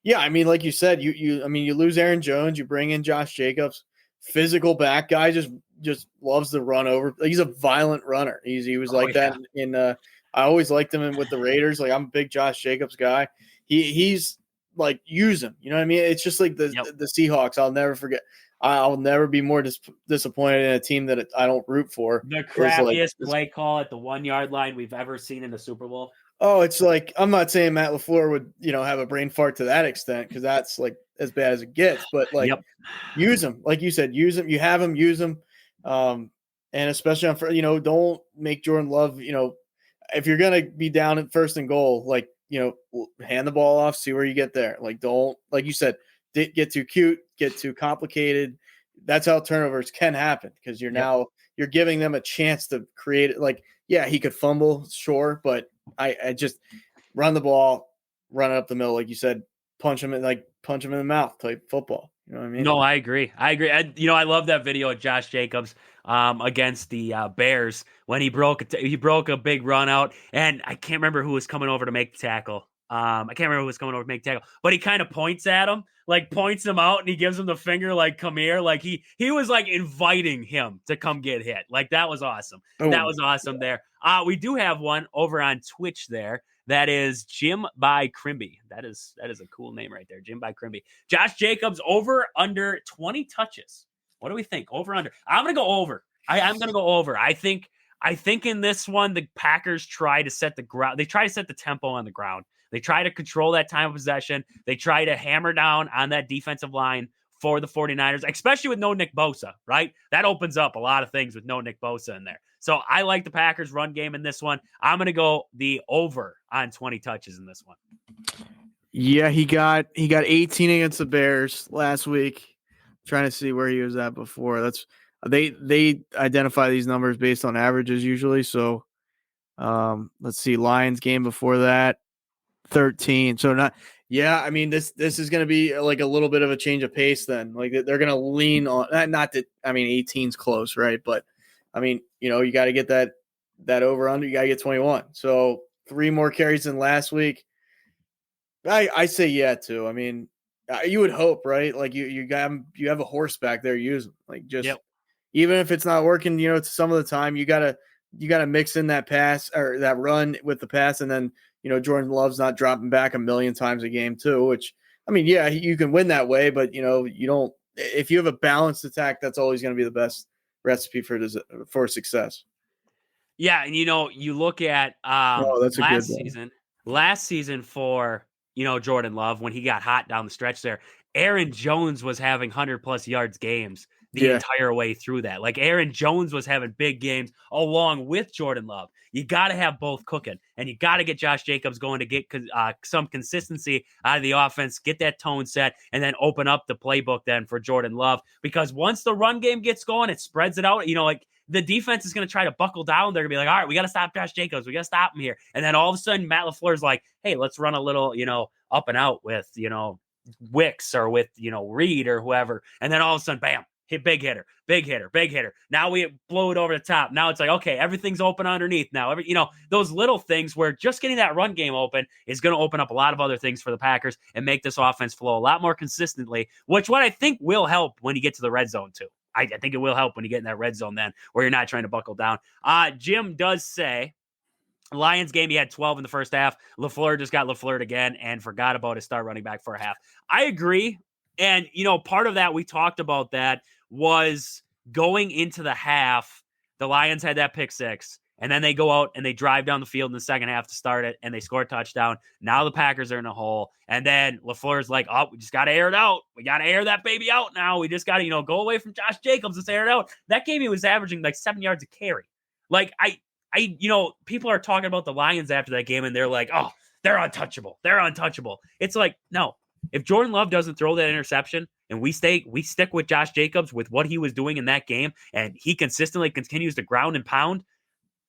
yeah, like you said, you lose Aaron Jones, you bring in Josh Jacobs, physical back guy, just loves to run over. He's a violent runner. He was that in I always liked him with the Raiders. Like, I'm a big Josh Jacobs guy. He's like, use him. You know what I mean? It's just like the Seahawks. I'll never forget. I'll never be more disappointed in a team that I don't root for.
The crappiest play call at the 1-yard line we've ever seen in the Super Bowl.
Oh, it's like, I'm not saying Matt LaFleur would, have a brain fart to that extent, because that's like as bad as it gets. But use them, like you said, use them. You have them, use them, and especially on, don't make Jordan Love, if you're gonna be down at first and goal, hand the ball off, see where you get there. Like, don't, like you said, get too cute, get too complicated. That's how turnovers can happen, because you're giving them a chance to create it. Like, yeah, he could fumble, sure, but I just run the ball, run it up the middle, like you said, punch him in the mouth type football. You know what I mean?
No, I agree. I love that video of Josh Jacobs against the Bears when he broke a big run out, and I can't remember who was coming over to make the tackle. I can't remember who was coming over to make tackle, but he kind of points at him, like points him out, and he gives him the finger, like, come here. Like he was like inviting him to come get hit. Like that was awesome. That was awesome there. We do have one over on Twitch there. That is Jim by Crimby. That is a cool name right there. Jim by Crimby. Josh Jacobs over under 20 touches. What do we think? Over under. I'm gonna go over. I'm gonna go over. I think in this one, the Packers try to set the ground. They try to set the tempo on the ground. They try to control that time of possession. They try to hammer down on that defensive line for the 49ers, especially with no Nick Bosa, right? That opens up a lot of things with no Nick Bosa in there. So I like the Packers run game in this one. I'm going to go the over on 20 touches in this one.
Yeah, he got 18 against the Bears last week. Trying to see where he was at before. That's they identify these numbers based on averages usually. So let's see, Lions game before that, 13. So not, yeah, I mean this is going to be like a little bit of a change of pace then. Like they're going to lean on, not that, I mean 18's close, right? But I mean, you got to get that over under, you got to get 21. So 3 more carries than last week. I say yeah too. I mean, you would hope, right? Like you have a horse back there using, like, just even if it's not working, some of the time you gotta mix in that pass or that run with the pass, and then Jordan Love's not dropping back a million times a game too. Which, I mean, yeah, you can win that way, but you don't. If you have a balanced attack, that's always going to be the best recipe for success.
Yeah, and you look at last season for Jordan Love, when he got hot down the stretch there, Aaron Jones was having 100+ yards games the entire way through that. Like Aaron Jones was having big games along with Jordan Love. You got to have both cooking, and you got to get Josh Jacobs going to get some consistency out of the offense, get that tone set, and then open up the playbook then for Jordan Love. Because once the run game gets going, it spreads it out. Like the defense is going to try to buckle down. They're going to be like, all right, we got to stop Josh Jacobs. We got to stop him here. And then all of a sudden, Matt LaFleur's like, hey, let's run a little, up and out with, Wicks or with, Reed or whoever. And then all of a sudden, bam, hit big hitter. Now we blow it over the top. Now it's like, okay, everything's open underneath now. Those little things where just getting that run game open is going to open up a lot of other things for the Packers and make this offense flow a lot more consistently, what I think will help when you get to the red zone too. I think it will help when you get in that red zone then, where you're not trying to buckle down. Jim does say, Lions game, he had 12 in the first half. LaFleur just got LaFleured again and forgot about his star running back for a half. I agree. And, part of that, we talked about that, was going into the half, the Lions had that pick six, and then they go out and they drive down the field in the second half to start it, and they score a touchdown. Now the Packers are in a hole, and then LaFleur's like, oh, we just got to air it out. We got to air that baby out now. We just got to, go away from Josh Jacobs. Let's air it out. That game, he was averaging like 7 yards a carry. Like, people are talking about the Lions after that game, and they're like, oh, they're untouchable. It's like, no. If Jordan Love doesn't throw that interception and we stick with Josh Jacobs with what he was doing in that game, and he consistently continues to ground and pound,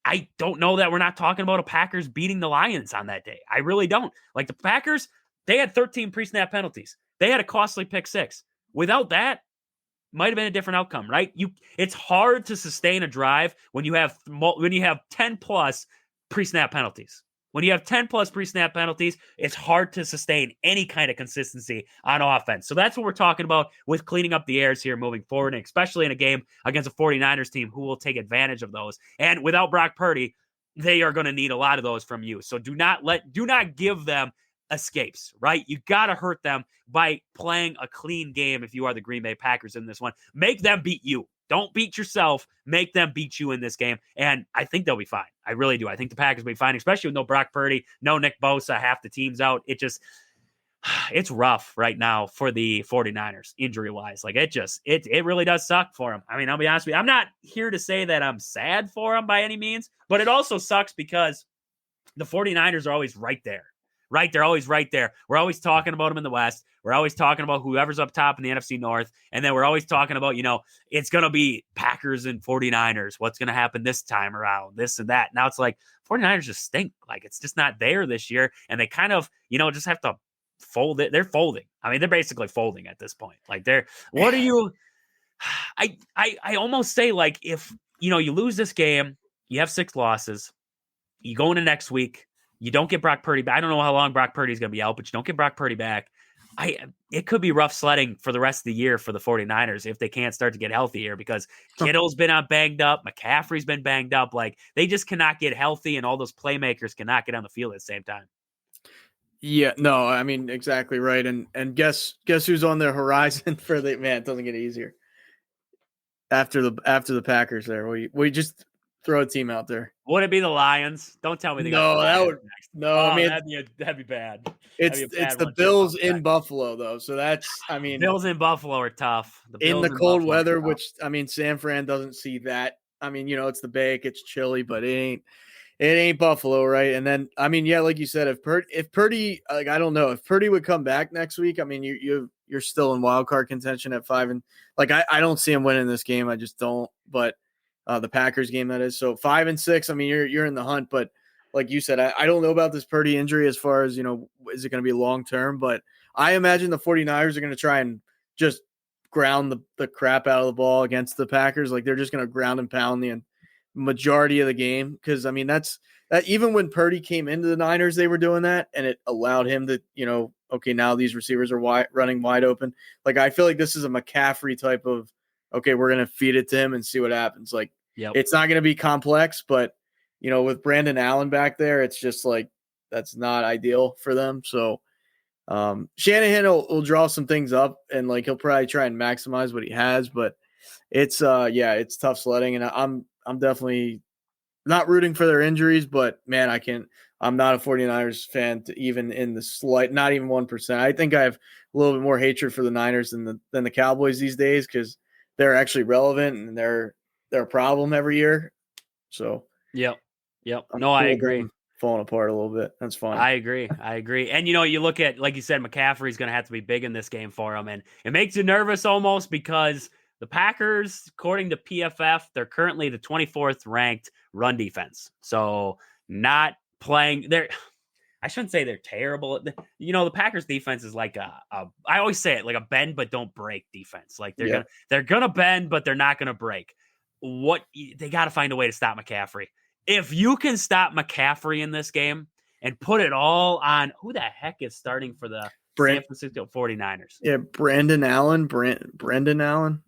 I don't know that we're not talking about a Packers beating the Lions on that day. I really don't. Like the Packers, they had 13 pre-snap penalties. They had a costly pick six. Without that, might have been a different outcome, right? It's hard to sustain a drive when you have 10 plus pre-snap penalties. When you have 10 plus pre-snap penalties, it's hard to sustain any kind of consistency on offense. So that's what we're talking about with cleaning up the errors here moving forward, and especially in a game against a 49ers team who will take advantage of those. And without Brock Purdy, they are going to need a lot of those from you. So do not give them escapes, right? You got to hurt them by playing a clean game if you are the Green Bay Packers in this one. Make them beat you. Don't beat yourself. Make them beat you in this game. And I think they'll be fine. I really do. I think the Packers will be fine, especially with no Brock Purdy, no Nick Bosa, half the team's out. It's rough right now for the 49ers injury-wise. Like it really does suck for them. I mean, I'll be honest with you. I'm not here to say that I'm sad for them by any means, but it also sucks because the 49ers are always right there. Right? They're always right there. We're always talking about them in the West. We're always talking about whoever's up top in the NFC North. And then we're always talking about, it's going to be Packers and 49ers. What's going to happen this time around? This and that. Now it's like 49ers just stink. Like it's just not there this year. And they kind of, just have to fold it. They're folding. I mean, they're basically folding at this point. Like I almost say like if, you lose this game, you have 6 losses, you go into next week, You don't get Brock Purdy back. I don't know how long Brock Purdy's going to be out, but you don't get Brock Purdy back. It could be rough sledding for the rest of the year for the 49ers if they can't start to get healthy here, because Kittle's been banged up. McCaffrey's been banged up. Like, they just cannot get healthy, and all those playmakers cannot get on the field at the same time.
Yeah, no, I mean, exactly right. And guess who's on the horizon for the man? It doesn't get easier after the Packers. There, we just throw a team out there.
Would it be the Lions? Don't tell me they got
No,
the
that
Lions
would
next.
no.
Oh,
I mean,
that'd be bad.
it's the Bills in Buffalo though, so that's
Bills in Buffalo are tough.
In the cold weather, which San Fran doesn't see that. It's the Bay, it gets chilly, but it ain't Buffalo, right? And then like you said, if Purdy, like, I don't know if Purdy would come back next week. You're still in wild card contention at 5, and like I don't see him winning this game. I just don't. But the Packers game, that is. So 5 and 6. You're in the hunt, but like you said, I don't know about this Purdy injury as far as, is it going to be long term? But I imagine the 49ers are going to try and just ground the crap out of the ball against the Packers. Like, they're just going to ground and pound the majority of the game. Because that's that. Even when Purdy came into the Niners, they were doing that, and it allowed him to, okay, now these receivers are running wide open. Like, I feel like this is a McCaffrey type of, okay, we're going to feed it to him and see what happens. Like, It's not going to be complex, but with Brandon Allen back there, it's just like, that's not ideal for them. So Shanahan will draw some things up, and like, he'll probably try and maximize what he has, but it's tough sledding. And I'm definitely not rooting for their injuries, but man, I'm not a 49ers fan to even in the slight, not even 1%. I think I have a little bit more hatred for the Niners than the Cowboys these days, because they're actually relevant and they're a problem every year. So
Yep. No, I agree.
Falling apart a little bit. That's fine.
I agree. And you look at, like you said, McCaffrey's going to have to be big in this game for him, and it makes you nervous almost, because the Packers, according to PFF, they're currently the 24th ranked run defense. So not playing there. I shouldn't say they're terrible. The Packers defense is like I always say it, like a bend but don't break defense. Like, they're gonna bend, but they're not gonna break. They got to find a way to stop McCaffrey. If you can stop McCaffrey in this game and put it all on, who the heck is starting for the San Francisco 49ers?
Yeah, Brandon Allen. Brendan Allen.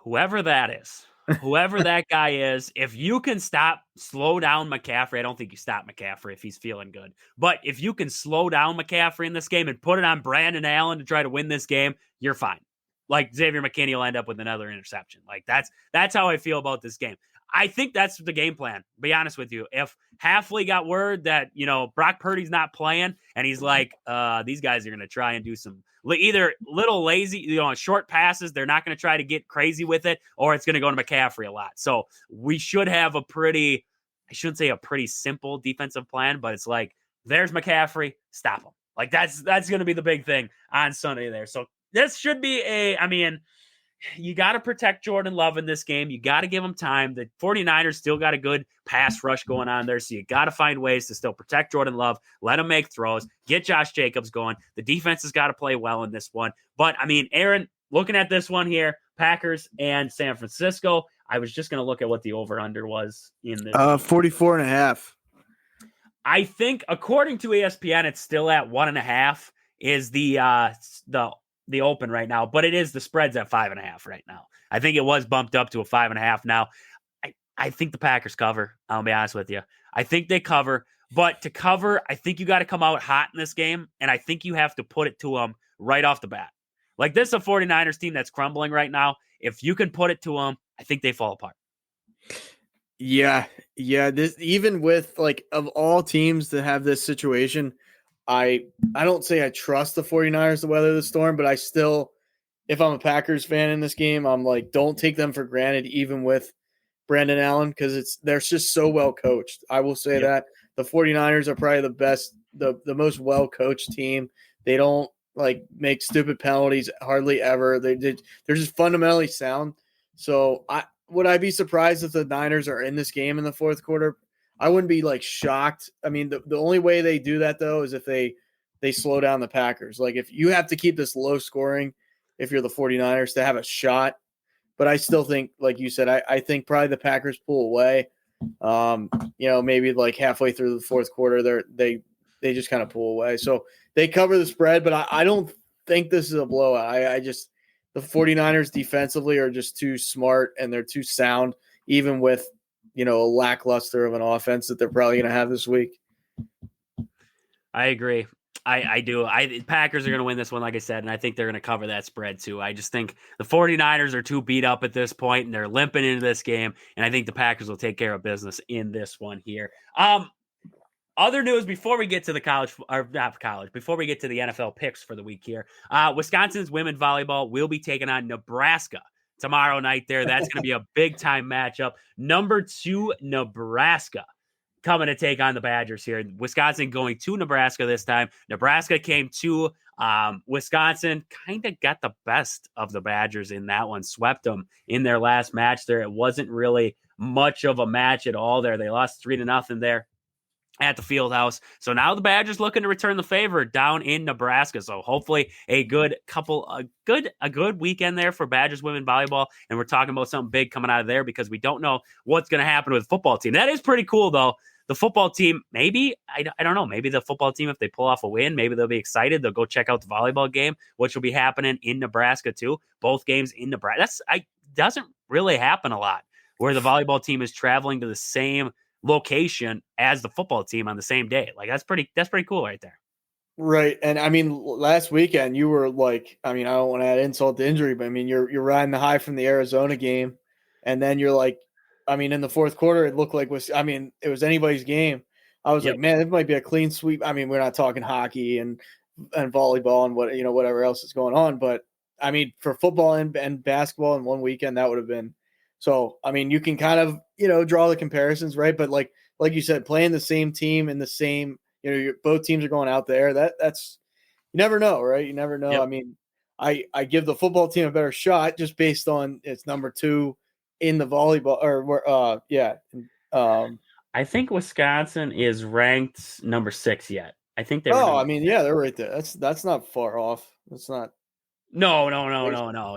Whoever that is. Whoever that guy is, if you can slow down McCaffrey, I don't think you stop McCaffrey if he's feeling good. But if you can slow down McCaffrey in this game and put it on Brandon Allen to try to win this game, you're fine. Like, Xavier McKinney will end up with another interception. Like, that's how I feel about this game. I think that's the game plan, to be honest with you. If Halfley got word that, Brock Purdy's not playing, and he's like, these guys are going to try and do some either little lazy, short passes. They're not going to try to get crazy with it, or it's going to go to McCaffrey a lot. So we should have I shouldn't say a pretty simple defensive plan, but it's like, there's McCaffrey, stop him. Like, that's going to be the big thing on Sunday there. So this should be you got to protect Jordan Love in this game. You got to give him time. The 49ers still got a good pass rush going on there, so you got to find ways to still protect Jordan Love, let him make throws, get Josh Jacobs going. The defense has got to play well in this one. But, Aaron, looking at this one here, Packers and San Francisco, I was just going to look at what the over-under was in this.
44.5.
I think, according to ESPN, it's still at 1.5 is the open right now, but the spread's at 5.5 right now. I think it was bumped up to a 5.5 now. I think the Packers cover. I'll be honest with you. I think they cover, but to cover, I think you got to come out hot in this game, and I think you have to put it to them right off the bat. Like, this is a 49ers team that's crumbling right now. If you can put it to them, I think they fall apart.
Yeah. This, even with, like, of all teams that have this situation, I don't say I trust the 49ers to weather the storm, but I still, if I'm a Packers fan in this game, I'm like, don't take them for granted, even with Brandon Allen, because they're just so well coached. I will say that the 49ers are probably the best, the most well coached team. They don't like make stupid penalties hardly ever. They're just fundamentally sound. So would I be surprised if the Niners are in this game in the fourth quarter? I wouldn't be like shocked. The only way they do that though is if they slow down the Packers. Like, if you have to keep this low scoring, if you're the 49ers, to have a shot. But I still think, like you said, I think probably the Packers pull away. Maybe like halfway through the fourth quarter, they just kind of pull away. So they cover the spread, but I don't think this is a blowout. The 49ers defensively are just too smart and they're too sound, even with, a lackluster of an offense that they're probably going to have this week.
I agree. I do. Packers are going to win this one, like I said, and I think they're going to cover that spread too. I just think the 49ers are too beat up at this point, and they're limping into this game, and I think the Packers will take care of business in this one here. Other news before we get to before we get to the NFL picks for the week here, Wisconsin's women volleyball will be taking on Nebraska tomorrow night there. That's going to be a big-time matchup. Number 2, Nebraska, coming to take on the Badgers here. Wisconsin going to Nebraska this time. Nebraska came to Wisconsin, kind of got the best of the Badgers in that one, swept them in their last match there. It wasn't really much of a match at all there. They lost 3-0 there at the field house. So now the Badgers looking to return the favor down in Nebraska. So hopefully a good weekend there for Badgers women volleyball. And we're talking about something big coming out of there because we don't know what's going to happen with the football team. That is pretty cool though. The football team, maybe, I don't know, maybe the football team, if they pull off a win, maybe they'll be excited. They'll go check out the volleyball game, which will be happening in Nebraska too. Both games in Nebraska. Doesn't really happen a lot where the volleyball team is traveling to the same location as the football team on the same day. Like that's pretty cool right there.
Right. And I mean, last weekend you were like, I don't want to add insult to injury, but I mean, you're riding the high from the Arizona game. And then you're like, in the fourth quarter, it looked like it was anybody's game. I was like, man, it might be a clean sweep. We're not talking hockey and volleyball and whatever else is going on. But for football and basketball in one weekend, that would have been. So, you can kind of, draw the comparisons, right? But like you said, playing the same team in the same, both teams are going out there. That's, you never know, right? You never know.
Yep.
I give the football team a better shot just based on it's number 2 in the volleyball
I think Wisconsin is ranked number 6 yet. I think they
they're right there. That's not far off. That's not.
No.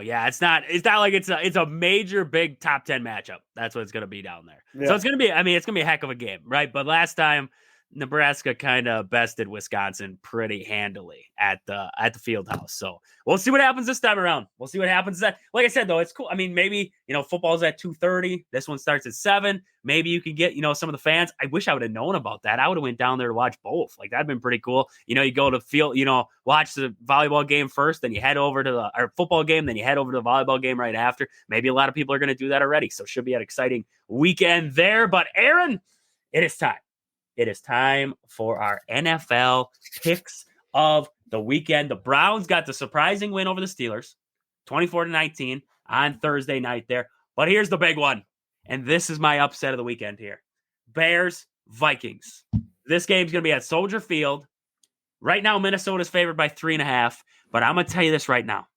Yeah, it's not like it's a major big top 10 matchup. That's what it's going to be down there. Yeah. So it's going to be, it's going to be a heck of a game, right? But last time Nebraska kind of bested Wisconsin pretty handily at the field house. So we'll see what happens this time around. We'll see what happens. Like I said, though, it's cool. Maybe, football's at 2:30. This one starts at 7. Maybe you can get, some of the fans. I wish I would have known about that. I would have went down there to watch both. Like that'd been pretty cool. You go to field, watch the volleyball game first, then you head over to the football game, then you head over to the volleyball game right after. Maybe a lot of people are going to do that already. So it should be an exciting weekend there. But Aaron, it is time. It is time for our NFL picks of the weekend. The Browns got the surprising win over the Steelers, 24-19 on Thursday night there. But here's the big one, and this is my upset of the weekend here. Bears-Vikings. This game's going to be at Soldier Field. Right now, Minnesota's favored by 3.5, but I'm going to tell you this right now.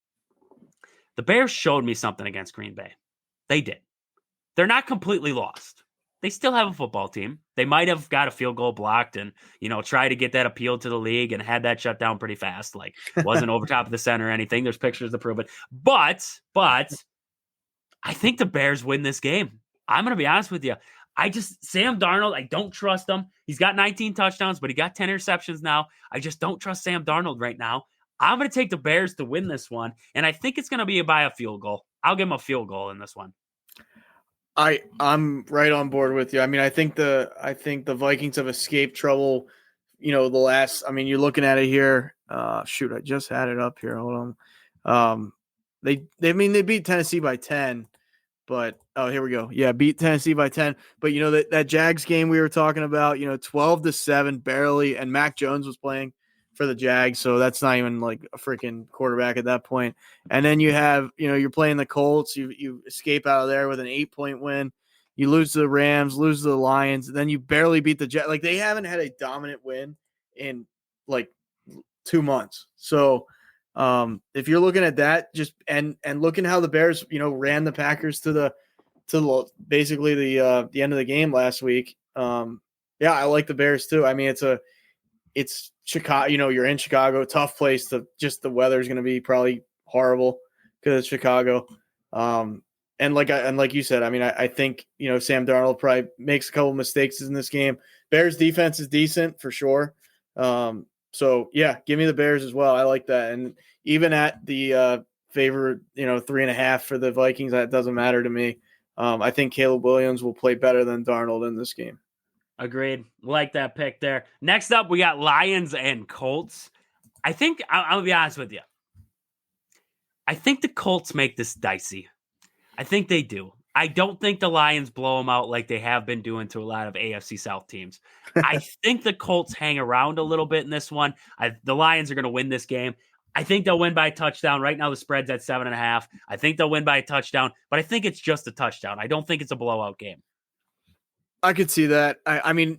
The Bears showed me something against Green Bay. They did. They're not completely lost. They still have a football team. They might have got a field goal blocked and, try to get that appealed to the league and had that shut down pretty fast. Like, wasn't over top of the center or anything. There's pictures to prove it. But I think the Bears win this game. I'm going to be honest with you. Sam Darnold, I don't trust him. He's got 19 touchdowns, but he got 10 interceptions now. I just don't trust Sam Darnold right now. I'm going to take the Bears to win this one, and I think it's going to be by a field goal. I'll give him a field goal in this one.
I'm right on board with you. I think the Vikings have escaped trouble. The last. You're looking at it here. I just had it up here. Hold on. They beat Tennessee by 10, but here we go. Yeah, beat Tennessee by 10. But that Jags game we were talking about. 12-7 barely, and Mac Jones was playing for the Jags, so that's not even like a freaking quarterback at that point. And then you have, you're playing the Colts. You escape out of there with an 8-point win. You lose to the Rams, lose to the Lions, and then you barely beat the Jets. Like they haven't had a dominant win in like 2 months. So if you're looking at that, just and looking how the Bears, ran the Packers to basically the end of the game last week. I like the Bears too. It's Chicago, you're in Chicago, tough place to just the weather's going to be probably horrible because it's Chicago. And And like you said, I mean, I think, Sam Darnold probably makes a couple mistakes in this game. Bears defense is decent for sure. So yeah, give me the Bears as well. I like that. And even at the favorite, 3.5 for the Vikings, that doesn't matter to me. I think Caleb Williams will play better than Darnold in this game.
Agreed. Like that pick there. Next up, we got Lions and Colts. I think I'll be honest with you. I think the Colts make this dicey. I think they do. I don't think the Lions blow them out like they have been doing to a lot of AFC South teams. I think the Colts hang around a little bit in this one. The Lions are going to win this game. I think they'll win by a touchdown. Right now, the spread's at 7.5. I think they'll win by a touchdown, but I think it's just a touchdown. I don't think it's a blowout game.
I could see that. I mean,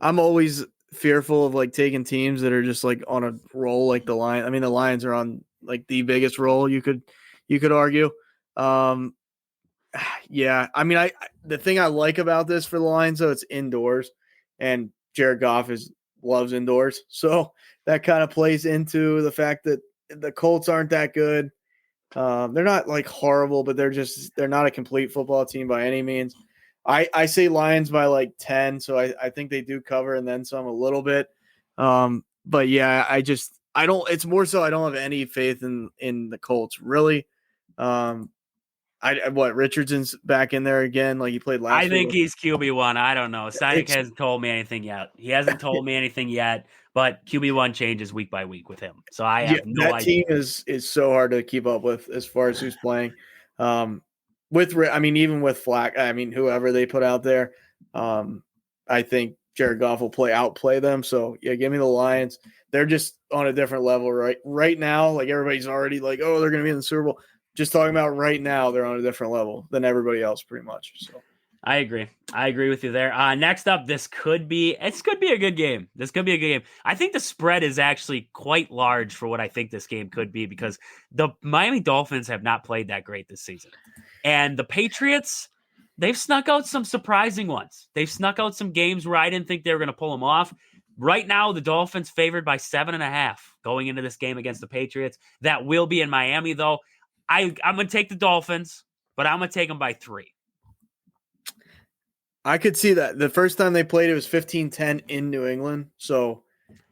I'm always fearful of like taking teams that are just like on a roll like the Lions. I mean, the Lions are on like the biggest roll you could argue. Yeah, I mean, the thing I like about this for the Lions though, it's indoors, and Jared Goff loves indoors, so that kind of plays into the fact that the Colts aren't that good. They're not like horrible, but they're not a complete football team by any means. I say Lions by like 10, so I think they do cover and then some a little bit. But yeah, I don't. It's more so I don't have any faith in the Colts really. Richardson's back in there again, like he played last
I think
week.
he's QB1. I don't know. Sinek hasn't told me anything yet. He hasn't told me anything yet, but QB1 changes week by week with him. So I have no idea.
That team is so hard to keep up with as far as who's playing. Even with Flack, I mean, whoever they put out there, I think Jared Goff will outplay them. So yeah, give me the Lions. They're just on a different level right now. Like everybody's already like, oh, they're going to be in the Super Bowl. Just talking about right now, they're on a different level than everybody else, pretty much. So
I agree. I agree with you there. Next up, this could be a good game. This could be a good game. I think the spread is actually quite large for what I think this game could be because the Miami Dolphins have not played that great this season. And the Patriots, they've snuck out some surprising ones. They've snuck out some games where I didn't think they were going to pull them off. Right now, the Dolphins favored by 7.5 going into this game against the Patriots. That will be in Miami, though. I'm going to take the Dolphins, but I'm going to take them by 3.
I could see that. The first time they played, it was 15-10 in New England. So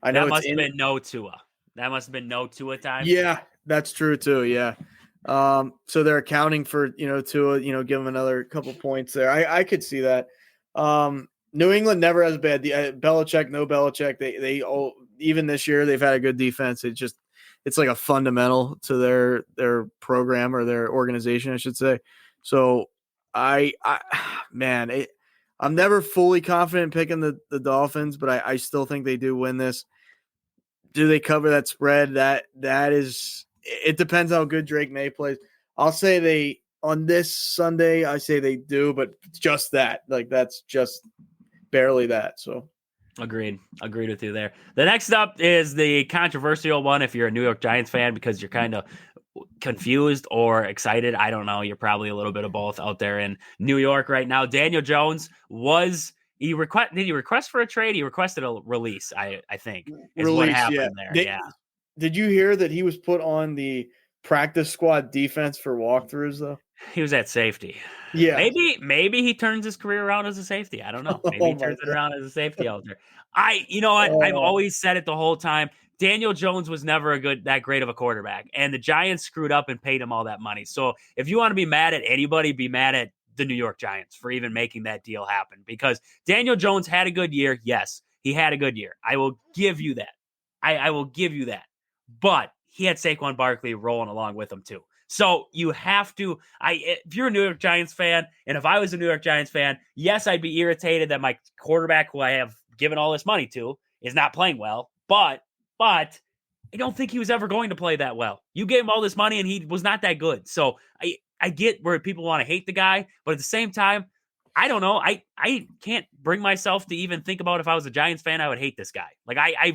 I know
that must have been no Tua. That must have been no Tua time.
Yeah, that's true too. Yeah. So they're accounting for, Tua, give them another couple points there. I could see that. New England never has bad. Belichick, no Belichick. They all, even this year, they've had a good defense. It's like a fundamental to their program or their organization, I should say. So I'm never fully confident picking the Dolphins, but I still think they do win this. Do they cover that spread? That is, it depends how good Drake May plays. I'll say on this Sunday, I say they do, but just that, like that's just barely that. So.
Agreed with you there. The next up is the controversial one. If you're a New York Giants fan, because you're kind of confused or excited, I don't know. You're probably a little bit of both out there in New York right now. Daniel Jones did he request for a trade? He requested a release. I think is what happened there.
Did you hear that he was put on the practice squad defense for walkthroughs though?
He was at safety.
Yeah.
Maybe he turns his career around as a safety. I don't know. Maybe he turns it around as a safety out there. You know what? I've always said it the whole time. Daniel Jones was never that great of a quarterback, and the Giants screwed up and paid him all that money. So if you want to be mad at anybody, be mad at the New York Giants for even making that deal happen, because Daniel Jones had a good year. Yes, he had a good year. I will give you that. I will give you that. But he had Saquon Barkley rolling along with him too. So you have to, if you're a New York Giants fan, and if I was a New York Giants fan, yes, I'd be irritated that my quarterback, who I have given all this money to, is not playing well. But I don't think he was ever going to play that well. You gave him all this money and he was not that good. So I get where people want to hate the guy, but at the same time, I don't know. I can't bring myself to even think about if I was a Giants fan, I would hate this guy. Like I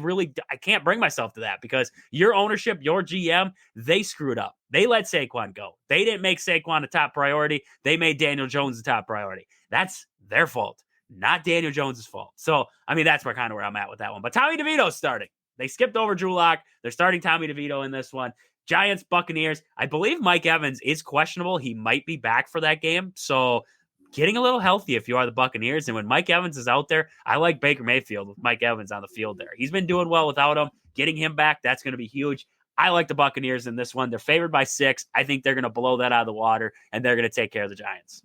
can't bring myself to that, because your ownership, your GM, they screwed up. They let Saquon go. They didn't make Saquon a top priority. They made Daniel Jones a top priority. That's their fault, not Daniel Jones's fault. So, I mean, that's where I'm at with that one. But Tommy DeVito's starting. They skipped over Drew Lock. They're starting Tommy DeVito in this one. Giants, Buccaneers. I believe Mike Evans is questionable. He might be back for that game. So getting a little healthy if you are the Buccaneers. And when Mike Evans is out there, I like Baker Mayfield with Mike Evans on the field there. He's been doing well without him. Getting him back, that's going to be huge. I like the Buccaneers in this one. They're favored by 6. I think they're going to blow that out of the water, and they're going to take care of the Giants.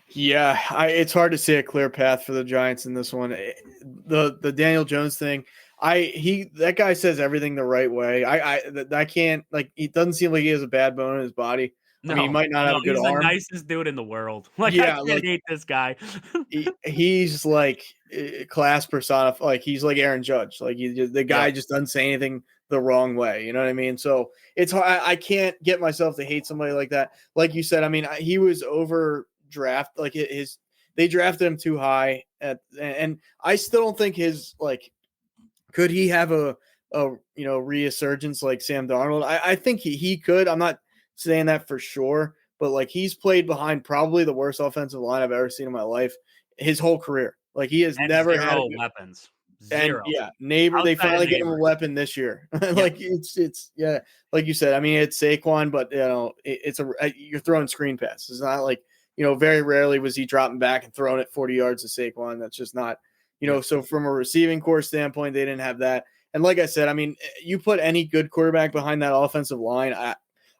Yeah, it's hard to see a clear path for the Giants in this one. The Daniel Jones thing, that guy says everything the right way. I can't, like, it doesn't seem like he has a bad bone in his body.
No,
I mean, he might not have a good
he's
arm.
the nicest dude in the world. Like,
yeah,
I can't hate this guy.
He's like class personified. Like, he's like Aaron Judge. Like, the guy just doesn't say anything the wrong way. You know what I mean? So it's hard. I can't get myself to hate somebody like that. Like you said, I mean, he was overdraft. Like, they drafted him too high and I still don't think could he have a resurgence like Sam Darnold? I think he could. I'm not saying that for sure, but like, he's played behind probably the worst offensive line I've ever seen in my life his whole career. Like, he has never had
weapons.
Zero. And they finally get him a weapon this year. Like, it's like you said, I mean, it's Saquon, but you're throwing screen passes. It's not like, very rarely was he dropping back and throwing it 40 yards to Saquon. That's just not, so from a receiving core standpoint, they didn't have that. And like I said, I mean, you put any good quarterback behind that offensive line,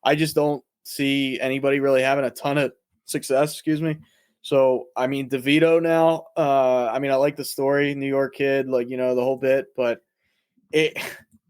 I just don't see anybody really having a ton of success. Excuse me. So, I mean, DeVito now, I mean, I like the story, New York kid, like, the whole bit, but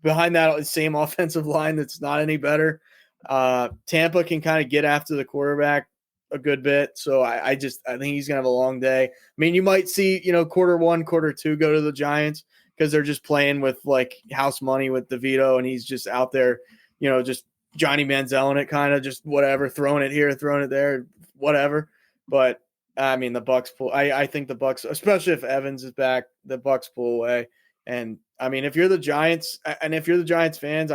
behind that same offensive line that's not any better. Tampa can kind of get after the quarterback a good bit. So I think he's going to have a long day. I mean, you might see, quarter 1, quarter 2 go to the Giants because they're just playing with like house money with DeVito, and he's just out there, just Johnny Manziel in it, kind of just whatever, throwing it here, throwing it there, whatever. But I mean, the Bucks pull. I think the Bucks, especially if Evans is back, the Bucks pull away. And I mean, if you're the Giants, and if you're the Giants fans,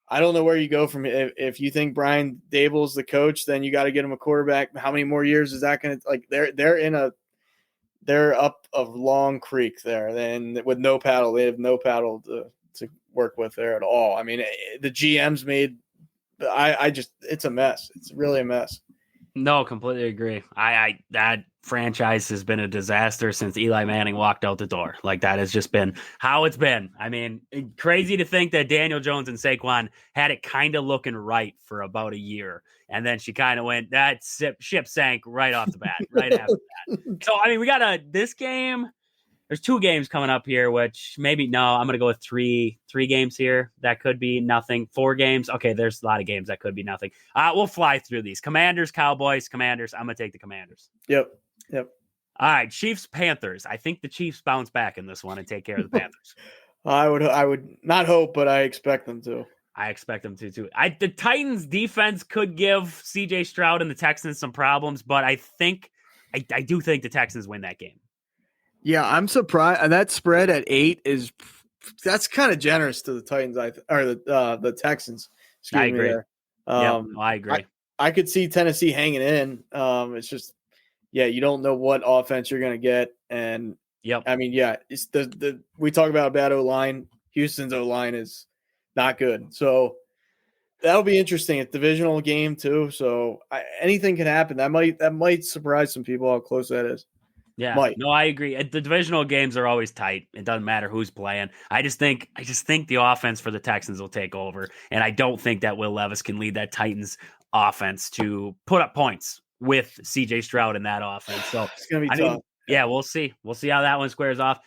I don't know where you go from it. If you think Brian Dable's the coach, then you got to get him a quarterback. How many more years is that going to, like, they're up a long creek there, and with no paddle, they have no paddle to work with there at all. I mean, the GM's made. It's a mess. It's really a mess.
No, completely agree. That franchise has been a disaster since Eli Manning walked out the door. Like, that has just been how it's been. I mean, crazy to think that Daniel Jones and Saquon had it kind of looking right for about a year. And then she kind of went, that ship sank right off the bat, right after that. So, I mean, we got this game. There's 2 games coming up here, which maybe, no, I'm going to go with three games here. That could be nothing. 4 games. Okay, there's a lot of games that could be nothing. We'll fly through these. Commanders, Cowboys, Commanders. I'm going to take the Commanders.
Yep.
All right, Chiefs, Panthers. I think the Chiefs bounce back in this one and take care of the Panthers.
I would not hope, but I expect them to.
I expect them to, too. The Titans defense could give C.J. Stroud and the Texans some problems, but I do think the Texans win that game.
Yeah, I'm surprised. That spread at 8 that's kind of generous to the Titans, or the Texans.
I agree.
I
agree.
I could see Tennessee hanging in. It's just, you don't know what offense you're going to get, and I mean, it's we talk about a bad O-line. Houston's O-line is not good, so that'll be interesting. It's a divisional game too, so anything can happen. That might surprise some people how close that is.
Yeah, no, I agree. The divisional games are always tight. It doesn't matter who's playing. I just think the offense for the Texans will take over, and I don't think that Will Levis can lead that Titans offense to put up points with C.J. Stroud in that offense. So
it's gonna be tough.
Yeah, we'll see. We'll see how that one squares off.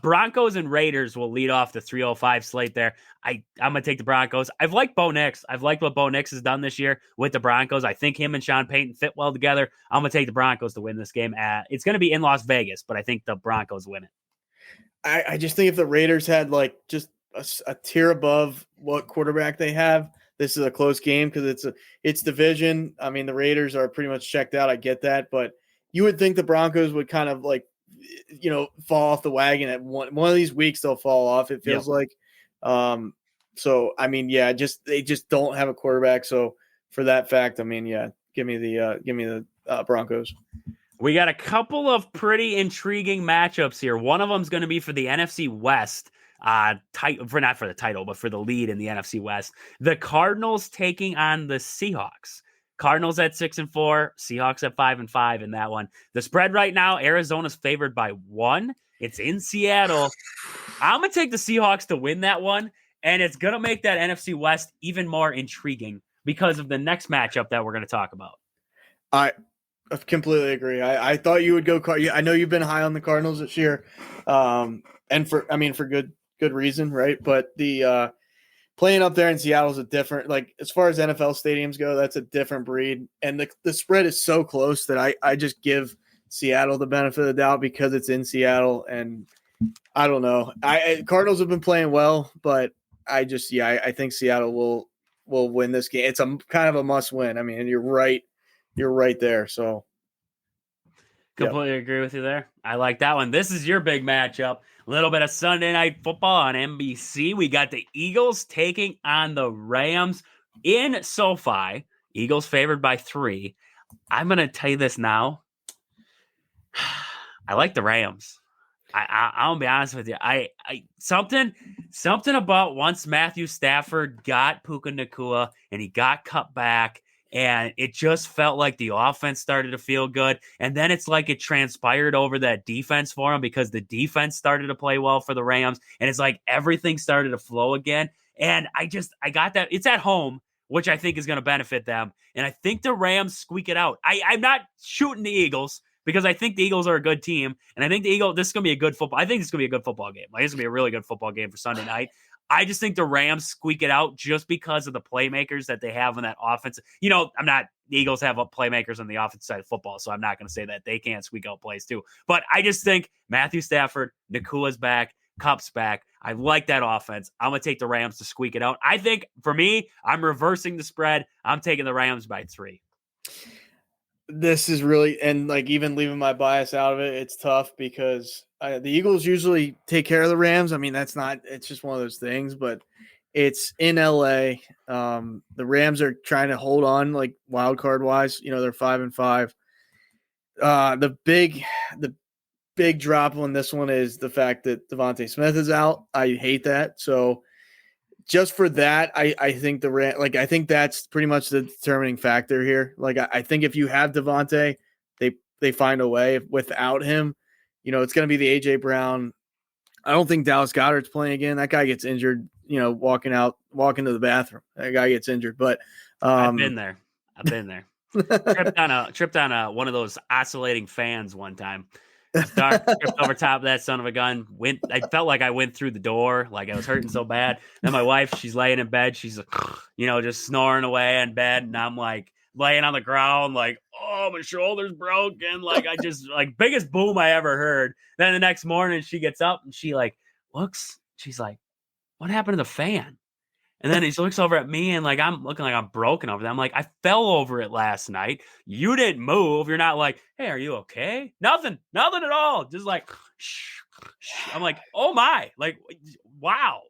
Broncos and Raiders will lead off the 305 slate there. I'm going to take the Broncos. I've liked Bo Nix. I've liked what Bo Nix has done this year with the Broncos. I think him and Sean Payton fit well together. I'm going to take the Broncos to win this game. It's going to be in Las Vegas, but I think the Broncos win it.
I just think if the Raiders had like just a tier above what quarterback they have, this is a close game because it's division. I mean, the Raiders are pretty much checked out. I get that, but you would think the Broncos would kind of like, fall off the wagon at one of these weeks. They'll fall off. It feels like. So I mean, they just don't have a quarterback. So for that fact, I mean, give me the Broncos.
We got a couple of pretty intriguing matchups here. One of them is going to be for the NFC West, not for the title, but for the lead in the NFC West. The Cardinals taking on the Seahawks. Cardinals at 6-4, Seahawks at 5-5 in that one. The spread right now, Arizona's favored by 1. It's in Seattle. I'm going to take the Seahawks to win that one, and it's going to make that NFC West even more intriguing because of the next matchup that we're going to talk about.
I completely agree. I thought you would go. I know you've been high on the Cardinals this year, and for good reason, right? But the playing up there in Seattle is a different, like as far as NFL stadiums go, that's a different breed, and the spread is so close that I just give Seattle the benefit of the doubt because it's in Seattle, and I don't know. Cardinals have been playing well, but I think Seattle will win this game. It's a kind of a must win. I mean, and you're right there. So
completely agree with you there. I like that one. This is your big matchup. A little bit of Sunday Night Football on NBC. We got the Eagles taking on the Rams in SoFi. Eagles favored by 3. I'm going to tell you this now. I like the Rams. I'll be honest with you. Something about once Matthew Stafford got Puka Nacua and he got cut back, and it just felt like the offense started to feel good. And then it's like it transpired over that defense for him because the defense started to play well for the Rams. And it's like everything started to flow again. And I got that. It's at home, which I think is going to benefit them. And I think the Rams squeak it out. I'm not shooting the Eagles because I think the Eagles are a good team. And I think this is going to be a good football. I think it's going to be a good football game. Like, it's going to be a really good football game for Sunday night. I just think the Rams squeak it out just because of the playmakers that they have on that offense. The Eagles have playmakers on the offensive side of football, so I'm not going to say that they can't squeak out plays too. But I just think Matthew Stafford, Nakua's back, Kupp's back. I like that offense. I'm going to take the Rams to squeak it out. I think, for me, I'm reversing the spread. I'm taking the Rams by 3.
This is really, and like even leaving my bias out of it, it's tough because the Eagles usually take care of the Rams. I mean, it's just one of those things, but it's in LA. The Rams are trying to hold on, like wild card wise, they're 5-5. The big drop on this one is the fact that Devontae Smith is out. I hate that. So just for that, I think I think that's pretty much the determining factor here. Like, I think if you have Devontae, they find a way. Without him, it's going to be the AJ Brown. I don't think Dallas Goedert's playing again. That guy gets injured, walking to the bathroom. That guy gets injured. But
I've been there. Tripped on one of those oscillating fans one time. Tripped over top of that son of a gun. I felt like I went through the door, like I was hurting so bad. Then my wife, she's laying in bed, she's just snoring away in bed, and I'm like laying on the ground, like, oh, my shoulder's broken. Like, I just biggest boom I ever heard. Then the next morning she gets up and she looks, she's like, what happened to the fan? And then he looks over at me and I'm looking like I'm broken over there. I'm like, I fell over it last night. You didn't move. You're not like, hey, are you okay? Nothing at all. Just like, shh. I'm like, oh my, wow.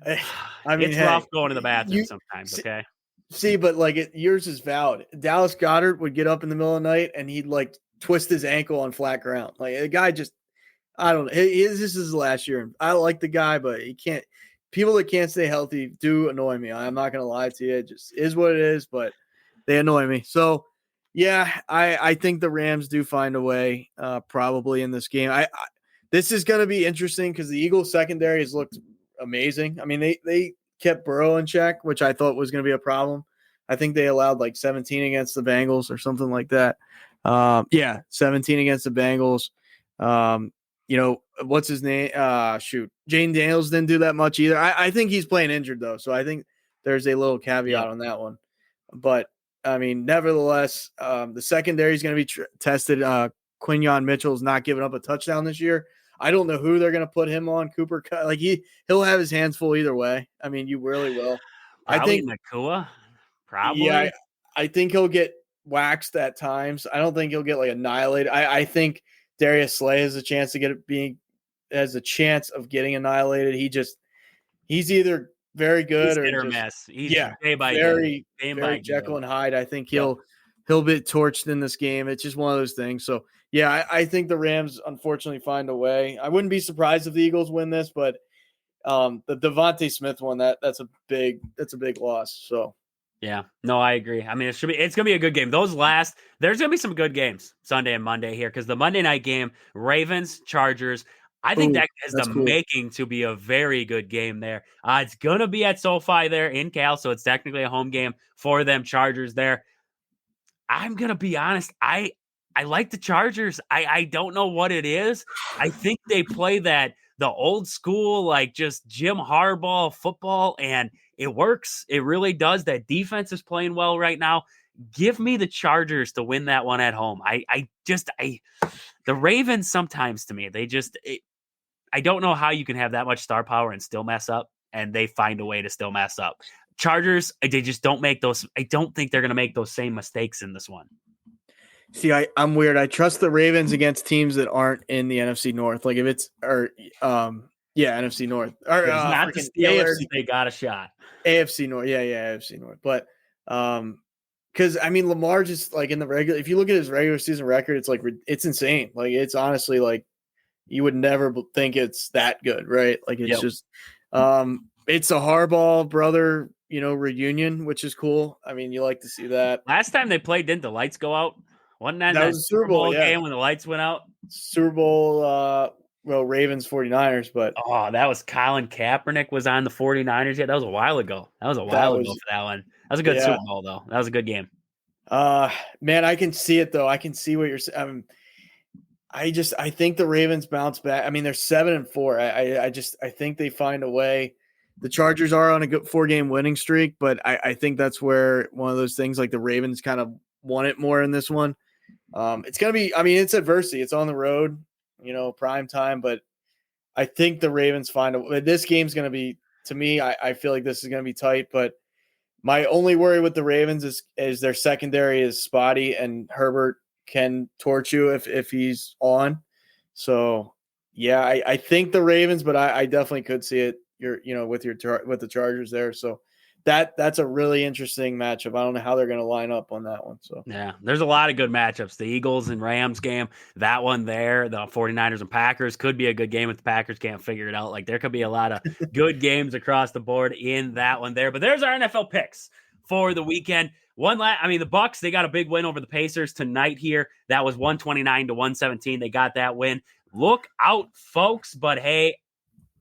I mean,
it's rough going to the bathroom sometimes. Okay.
See, but yours is valid. Dallas Goedert would get up in the middle of the night and he'd twist his ankle on flat ground. Like, the guy just, I don't know. This is his last year. I like the guy, but he can't. People that can't stay healthy do annoy me. I'm not going to lie to you. It just is what it is, but they annoy me. So, yeah, I think the Rams do find a way probably in this game. This is going to be interesting because the Eagles secondary has looked amazing. I mean, they kept Burrow in check, which I thought was going to be a problem. I think they allowed 17 against the Bengals or something like that. 17 against the Bengals. What's his name? Jane Daniels didn't do that much either. I think he's playing injured though. So I think there's a little caveat on that one, but I mean, nevertheless, the secondary is going to be tested. Quinyon Mitchell's not giving up a touchdown this year. I don't know who they're going to put him on. Cooper, he'll have his hands full either way. I mean, you really will.
Probably I think Nakua. Probably.
Yeah, I think he'll get waxed at times. I don't think he'll get annihilated. I think Darius Slay has a chance of getting annihilated. He's either very good or
hit or
just,
miss. He's day by
very
day.
Jekyll and Hyde. I think he'll he'll be torched in this game. It's just one of those things. So yeah, I think the Rams unfortunately find a way. I wouldn't be surprised if the Eagles win this, but the Devontae Smith one, that's a big loss. So
Yeah, no, I agree. I mean, it's gonna be a good game. There's gonna be some good games Sunday and Monday here because the Monday night game, Ravens, Chargers, I think that has the making to be a very good game there. It's gonna be at SoFi there in Cal, so it's technically a home game for them Chargers there. I'm gonna be honest, I like the Chargers. I don't know what it is. I think they play the old school, like just Jim Harbaugh football, and it works. It really does. That defense is playing well right now. Give me the Chargers to win that one at home. The Ravens sometimes to me, I don't know how you can have that much star power and still mess up, and they find a way to still mess up. Chargers, they just don't make those. I don't think they're going to make those same mistakes in this one.
See, I'm weird. I trust the Ravens against teams that aren't in the NFC North. Like if it's NFC North or
not the Steelers, AFC. They got a shot.
AFC North, yeah, AFC North. But because I mean, Lamar just like in the regular. If you look at his regular season record, it's like it's insane. Like it's honestly like you would never think it's that good, right? Like it's just it's a Harbaugh brother, reunion, which is cool. I mean, you like to see that.
Last time they played, didn't the lights go out? Wasn't that was a Super Bowl game when the lights went out?
Super Bowl, Ravens 49ers, but
that was Colin Kaepernick was on the 49ers. Yeah, that was a while ago. For that one. That was a good Super Bowl, though. That was a good game.
Man, I can see it though. I can see what you're saying. I think the Ravens bounce back. I mean, they're 7-4. I think they find a way. The Chargers are on a good 4-game winning streak, but I think that's where one of those things like the Ravens kind of want it more in this one. It's going to be, I mean, it's adversity. It's on the road, prime time, but I think the Ravens this game's going to be, to me, I feel like this is going to be tight, but my only worry with the Ravens is their secondary is spotty and Herbert can torch you if he's on. So yeah, I think the Ravens, but I definitely could see it, with the Chargers there. So that's a really interesting matchup. I don't know how they're going to line up on that one. So
yeah, there's a lot of good matchups. The Eagles and Rams game, that one there, the 49ers and Packers could be a good game if the Packers can't figure it out. Like there could be a lot of good games across the board in that one there. But there's our NFL picks for the weekend. The Bucks, they got a big win over the Pacers tonight here. That was 129-117. They got that win. Look out, folks. But hey,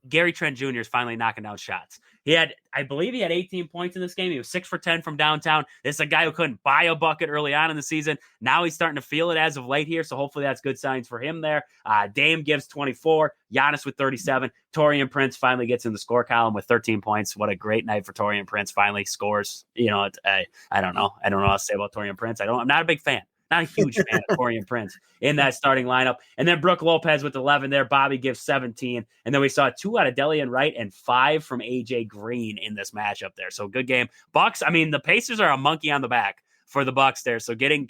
Gary Trent Jr. is finally knocking down shots. I believe he had 18 points in this game. He was 6 for 10 from downtown. This is a guy who couldn't buy a bucket early on in the season. Now he's starting to feel it as of late here, so hopefully that's good signs for him there. Dame gives 24, Giannis with 37. Taurean Prince finally gets in the score column with 13 points. What a great night for Taurean Prince. Finally scores. I don't know. I don't know what to say about Taurean Prince. I'm not a big fan. Not a huge fan of Taurean Prince in that starting lineup. And then Brooke Lopez with 11 there. Bobby gives 17. And then we saw 2 out of Delian Wright and 5 from AJ Green in this matchup there. So good game. Bucks, the Pacers are a monkey on the back for the Bucks there. So beating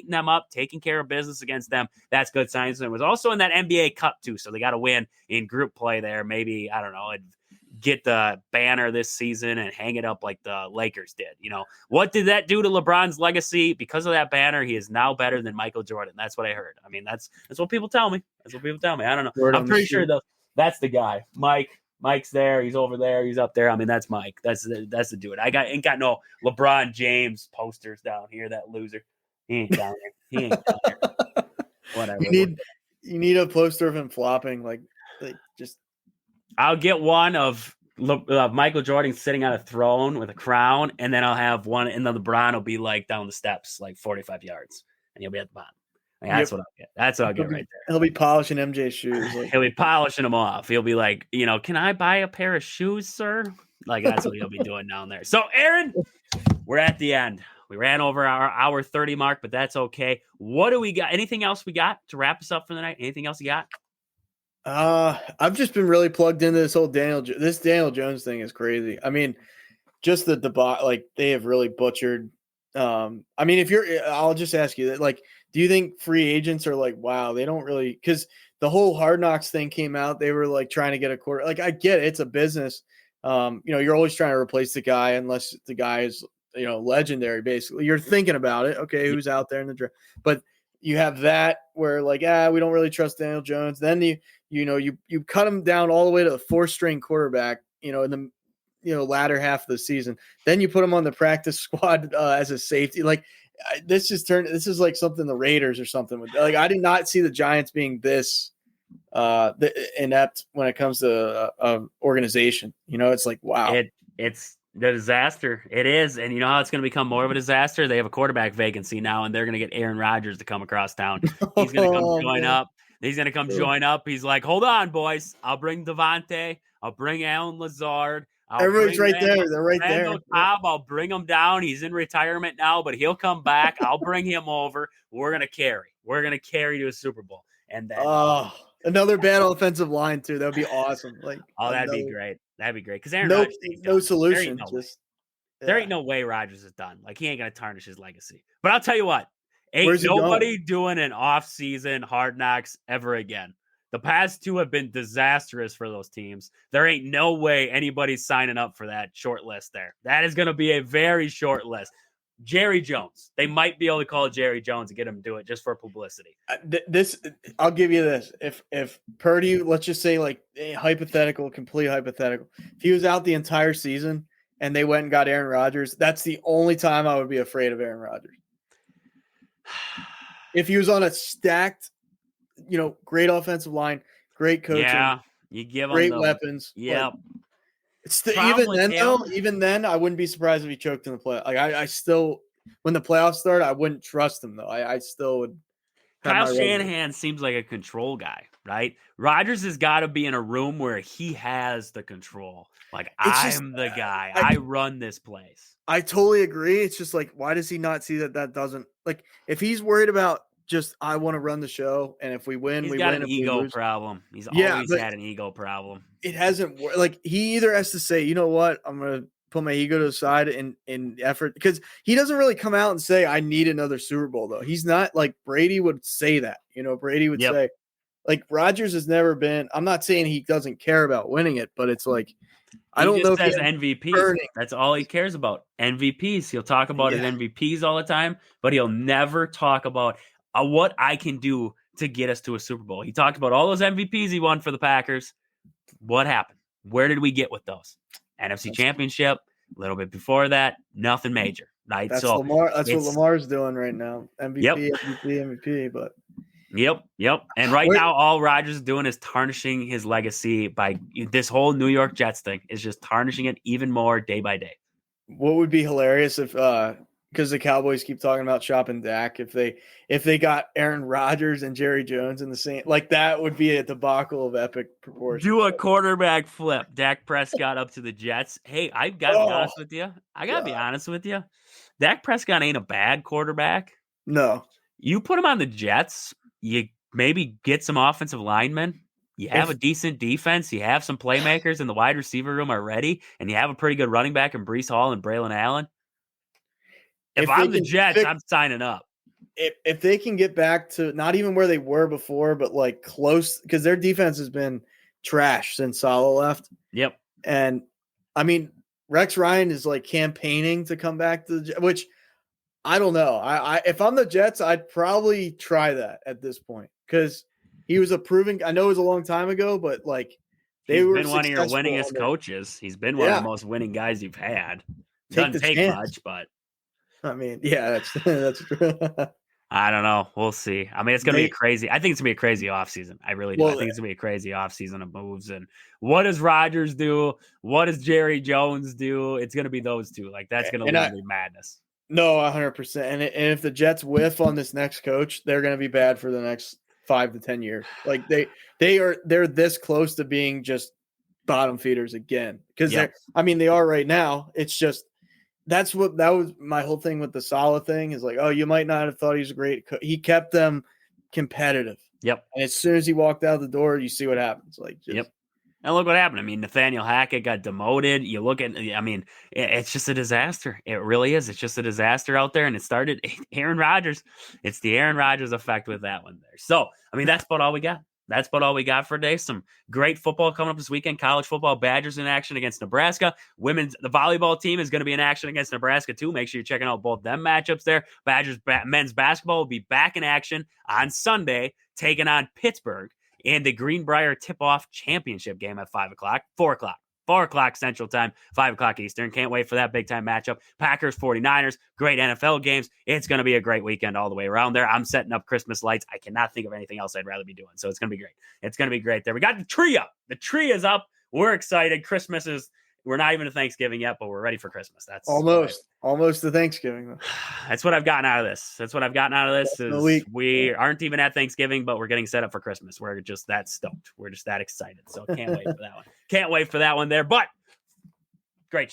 them up, taking care of business against them, that's good signs. And it was also in that NBA Cup too. So they got to win in group play there. Maybe, I don't know, get the banner this season and hang it up like the Lakers did. What did that do to LeBron's legacy? Because of that banner, he is now better than Michael Jordan. That's what I heard. That's what people tell me. I don't know. I'm pretty sure though that's the guy. Mike's there. He's over there. He's up there. That's Mike. That's the dude. Ain't got no LeBron James posters down here. That loser. He ain't down there. Whatever.
You need a poster of him flopping like just.
I'll get one of Michael Jordan sitting on a throne with a crown, and then I'll have one, and then LeBron will be like down the steps, like 45 yards, and he'll be at the bottom. That's what I'll get. That's what I'll get right there.
He'll be polishing MJ's shoes.
He'll be polishing them off. He'll be like, can I buy a pair of shoes, sir? Like that's what he'll be doing down there. So, Aaron, we're at the end. We ran over our hour 30 mark, but that's okay. What do we got? Anything else we got to wrap us up for the night? Anything else you got?
I've just been really plugged into this whole Daniel Jones thing is crazy. Just the debate, like they have really butchered. I'll just ask you that, like, do you think free agents are like, wow, they don't really, because the whole Hard Knocks thing came out, they were like trying to get a quarter. Like I get it, it's a business. You're always trying to replace the guy unless the guy is legendary. Basically, you're thinking about it. Okay, who's out there in the draft? But you have that where like, we don't really trust Daniel Jones. Then you cut him down all the way to the 4th-string quarterback. In the latter half of the season. Then you put him on the practice squad as a safety. Like this is like something the Raiders or something with. Like I did not see the Giants being this inept when it comes to organization. It's like, wow.
It's the disaster. It is. And you know how it's going to become more of a disaster? They have a quarterback vacancy now, and they're going to get Aaron Rodgers to come across town. He's going to come join up. He's going to come join up. He's like, hold on, boys. I'll bring Devontae. I'll bring Alan Lazard.
Everybody's right there. They're right there.
Cobb, I'll bring him down. He's in retirement now, but he'll come back. I'll bring him over. We're going to carry. We're going to carry to a Super Bowl. And then
another bad offensive line too. That would be awesome. Like,
that'd be great. That'd be great. Because Aaron
Rodgers, no solution.
There ain't no way Rodgers is done. Like he ain't gonna tarnish his legacy. But I'll tell you what, ain't nobody doing an off-season Hard Knocks ever again. The past 2 have been disastrous for those teams. There ain't no way anybody's signing up for that short list there. That is going to be a very short list. Jerry Jones. They might be able to call Jerry Jones and get him to do it just for publicity.
I'll give you this. If Purdy, let's just say like complete hypothetical. If he was out the entire season and they went and got Aaron Rodgers, that's the only time I would be afraid of Aaron Rodgers. If he was on a stacked, great offensive line, great coaching,
you give
great
them
weapons.
Yeah.
Even then, I wouldn't be surprised if he choked in the play. Like I still, when the playoffs start, I wouldn't trust him though. I still would.
Kyle Shanahan seems like a control guy, right? Rodgers has got to be in a room where he has the control. Like I'm the guy. I run this place.
I totally agree. It's just like, why does he not see that doesn't like if he's worried about just I want to run the show, and if we win, we win.
He's got an ego problem. He's always had an ego problem.
It hasn't worked. Like he either has to say, you know what, I'm gonna put my ego to the side in effort, because he doesn't really come out and say I need another Super Bowl though. He's not like Brady would say that. Brady would say, like Rodgers has never been. I'm not saying he doesn't care about winning it, but it's like I don't know if he has
MVPs. That's all he cares about. MVPs. He'll talk about his MVPs all the time, but he'll never talk about what I can do to get us to a Super Bowl. He talked about all those MVPs he won for the Packers. What happened? Where did we get with those? NFC Championship, a little bit before that, nothing major, right?
That's Lamar. That's what Lamar's doing right now. MVP, but
Yep. And right now, all Rodgers is doing is tarnishing his legacy by this whole New York Jets thing is just tarnishing it even more day by day.
What would be hilarious if because the Cowboys keep talking about shopping Dak, if they got Aaron Rodgers and Jerry Jones in the same, like that would be a debacle of epic proportions.
Do a quarterback flip. Dak Prescott up to the Jets. Hey, I've got to be honest with you. Be honest with you. Dak Prescott ain't a bad quarterback.
No.
You put him on the Jets, you maybe get some offensive linemen. You have a decent defense. You have some playmakers in the wide receiver room already, and you have a pretty good running back in Breece Hall and Braylon Allen. If I'm the Jets, I'm signing up.
If they can get back to not even where they were before, but like close, because their defense has been trash since Saleh left.
Yep.
And I mean, Rex Ryan is like campaigning to come back to the, which I don't know. I if I'm the Jets, I'd probably try that at this point, because he was I know it was a long time ago, but like
he's been one of your winningest coaches. He's been one of the most winning guys you've had. Doesn't take much, but
I mean, yeah, that's true.
I don't know. We'll see. I mean, it's going to be crazy. I think it's going to be a crazy offseason. I really do. I think it's going to be a crazy offseason of moves. And what does Rodgers do? What does Jerry Jones do? It's going to be those two. Like, that's going to be madness.
No, 100%. And if the Jets whiff on this next coach, they're going to be bad for the next 5 to 10 years. Like, they're this close to being just bottom feeders again. Because they are right now. It's just, that was my whole thing with the Saleh thing is like, oh, you might not have thought he was a great coach. He kept them competitive.
Yep.
And as soon as he walked out the door, you see what happens. Like,
yep. And look what happened. I mean, Nathaniel Hackett got demoted. You look at, I mean, it's just a disaster. It really is. It's just a disaster out there. And it started Aaron Rodgers. It's the Aaron Rodgers effect with that one there. So, I mean, that's about all we got. That's about all we got for today. Some great football coming up this weekend. College football, Badgers in action against Nebraska. The volleyball team is going to be in action against Nebraska too. Make sure you're checking out both them matchups there. Badgers men's basketball will be back in action on Sunday, taking on Pittsburgh in the Greenbrier tip-off championship game at 4 o'clock Central Time, 5 o'clock Eastern. Can't wait for that big-time matchup. Packers, 49ers, great NFL games. It's going to be a great weekend all the way around there. I'm setting up Christmas lights. I cannot think of anything else I'd rather be doing, so it's going to be great. It's going to be great there. We got the tree up. The tree is up. We're excited. We're not even to Thanksgiving yet, but we're ready for Christmas. That's
almost to Thanksgiving. Though.
That's what I've gotten out of this. We aren't even at Thanksgiving, but we're getting set up for Christmas. We're just that stoked. We're just that excited. So can't wait for that one. Can't wait for that one there. But great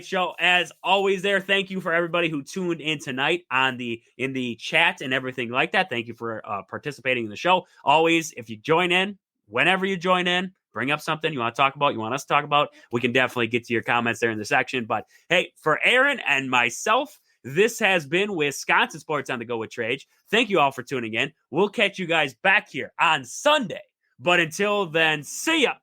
show as always. There. Thank you for everybody who tuned in tonight in the chat and everything like that. Thank you for participating in the show. Always, if you join in, whenever you join in, bring up something you want to talk about, you want us to talk about, we can definitely get to your comments there in the section. But hey, for Aaron and myself, this has been Wisconsin Sports on the Go with Trage. Thank you all for tuning in. We'll catch you guys back here on Sunday. But until then, see ya.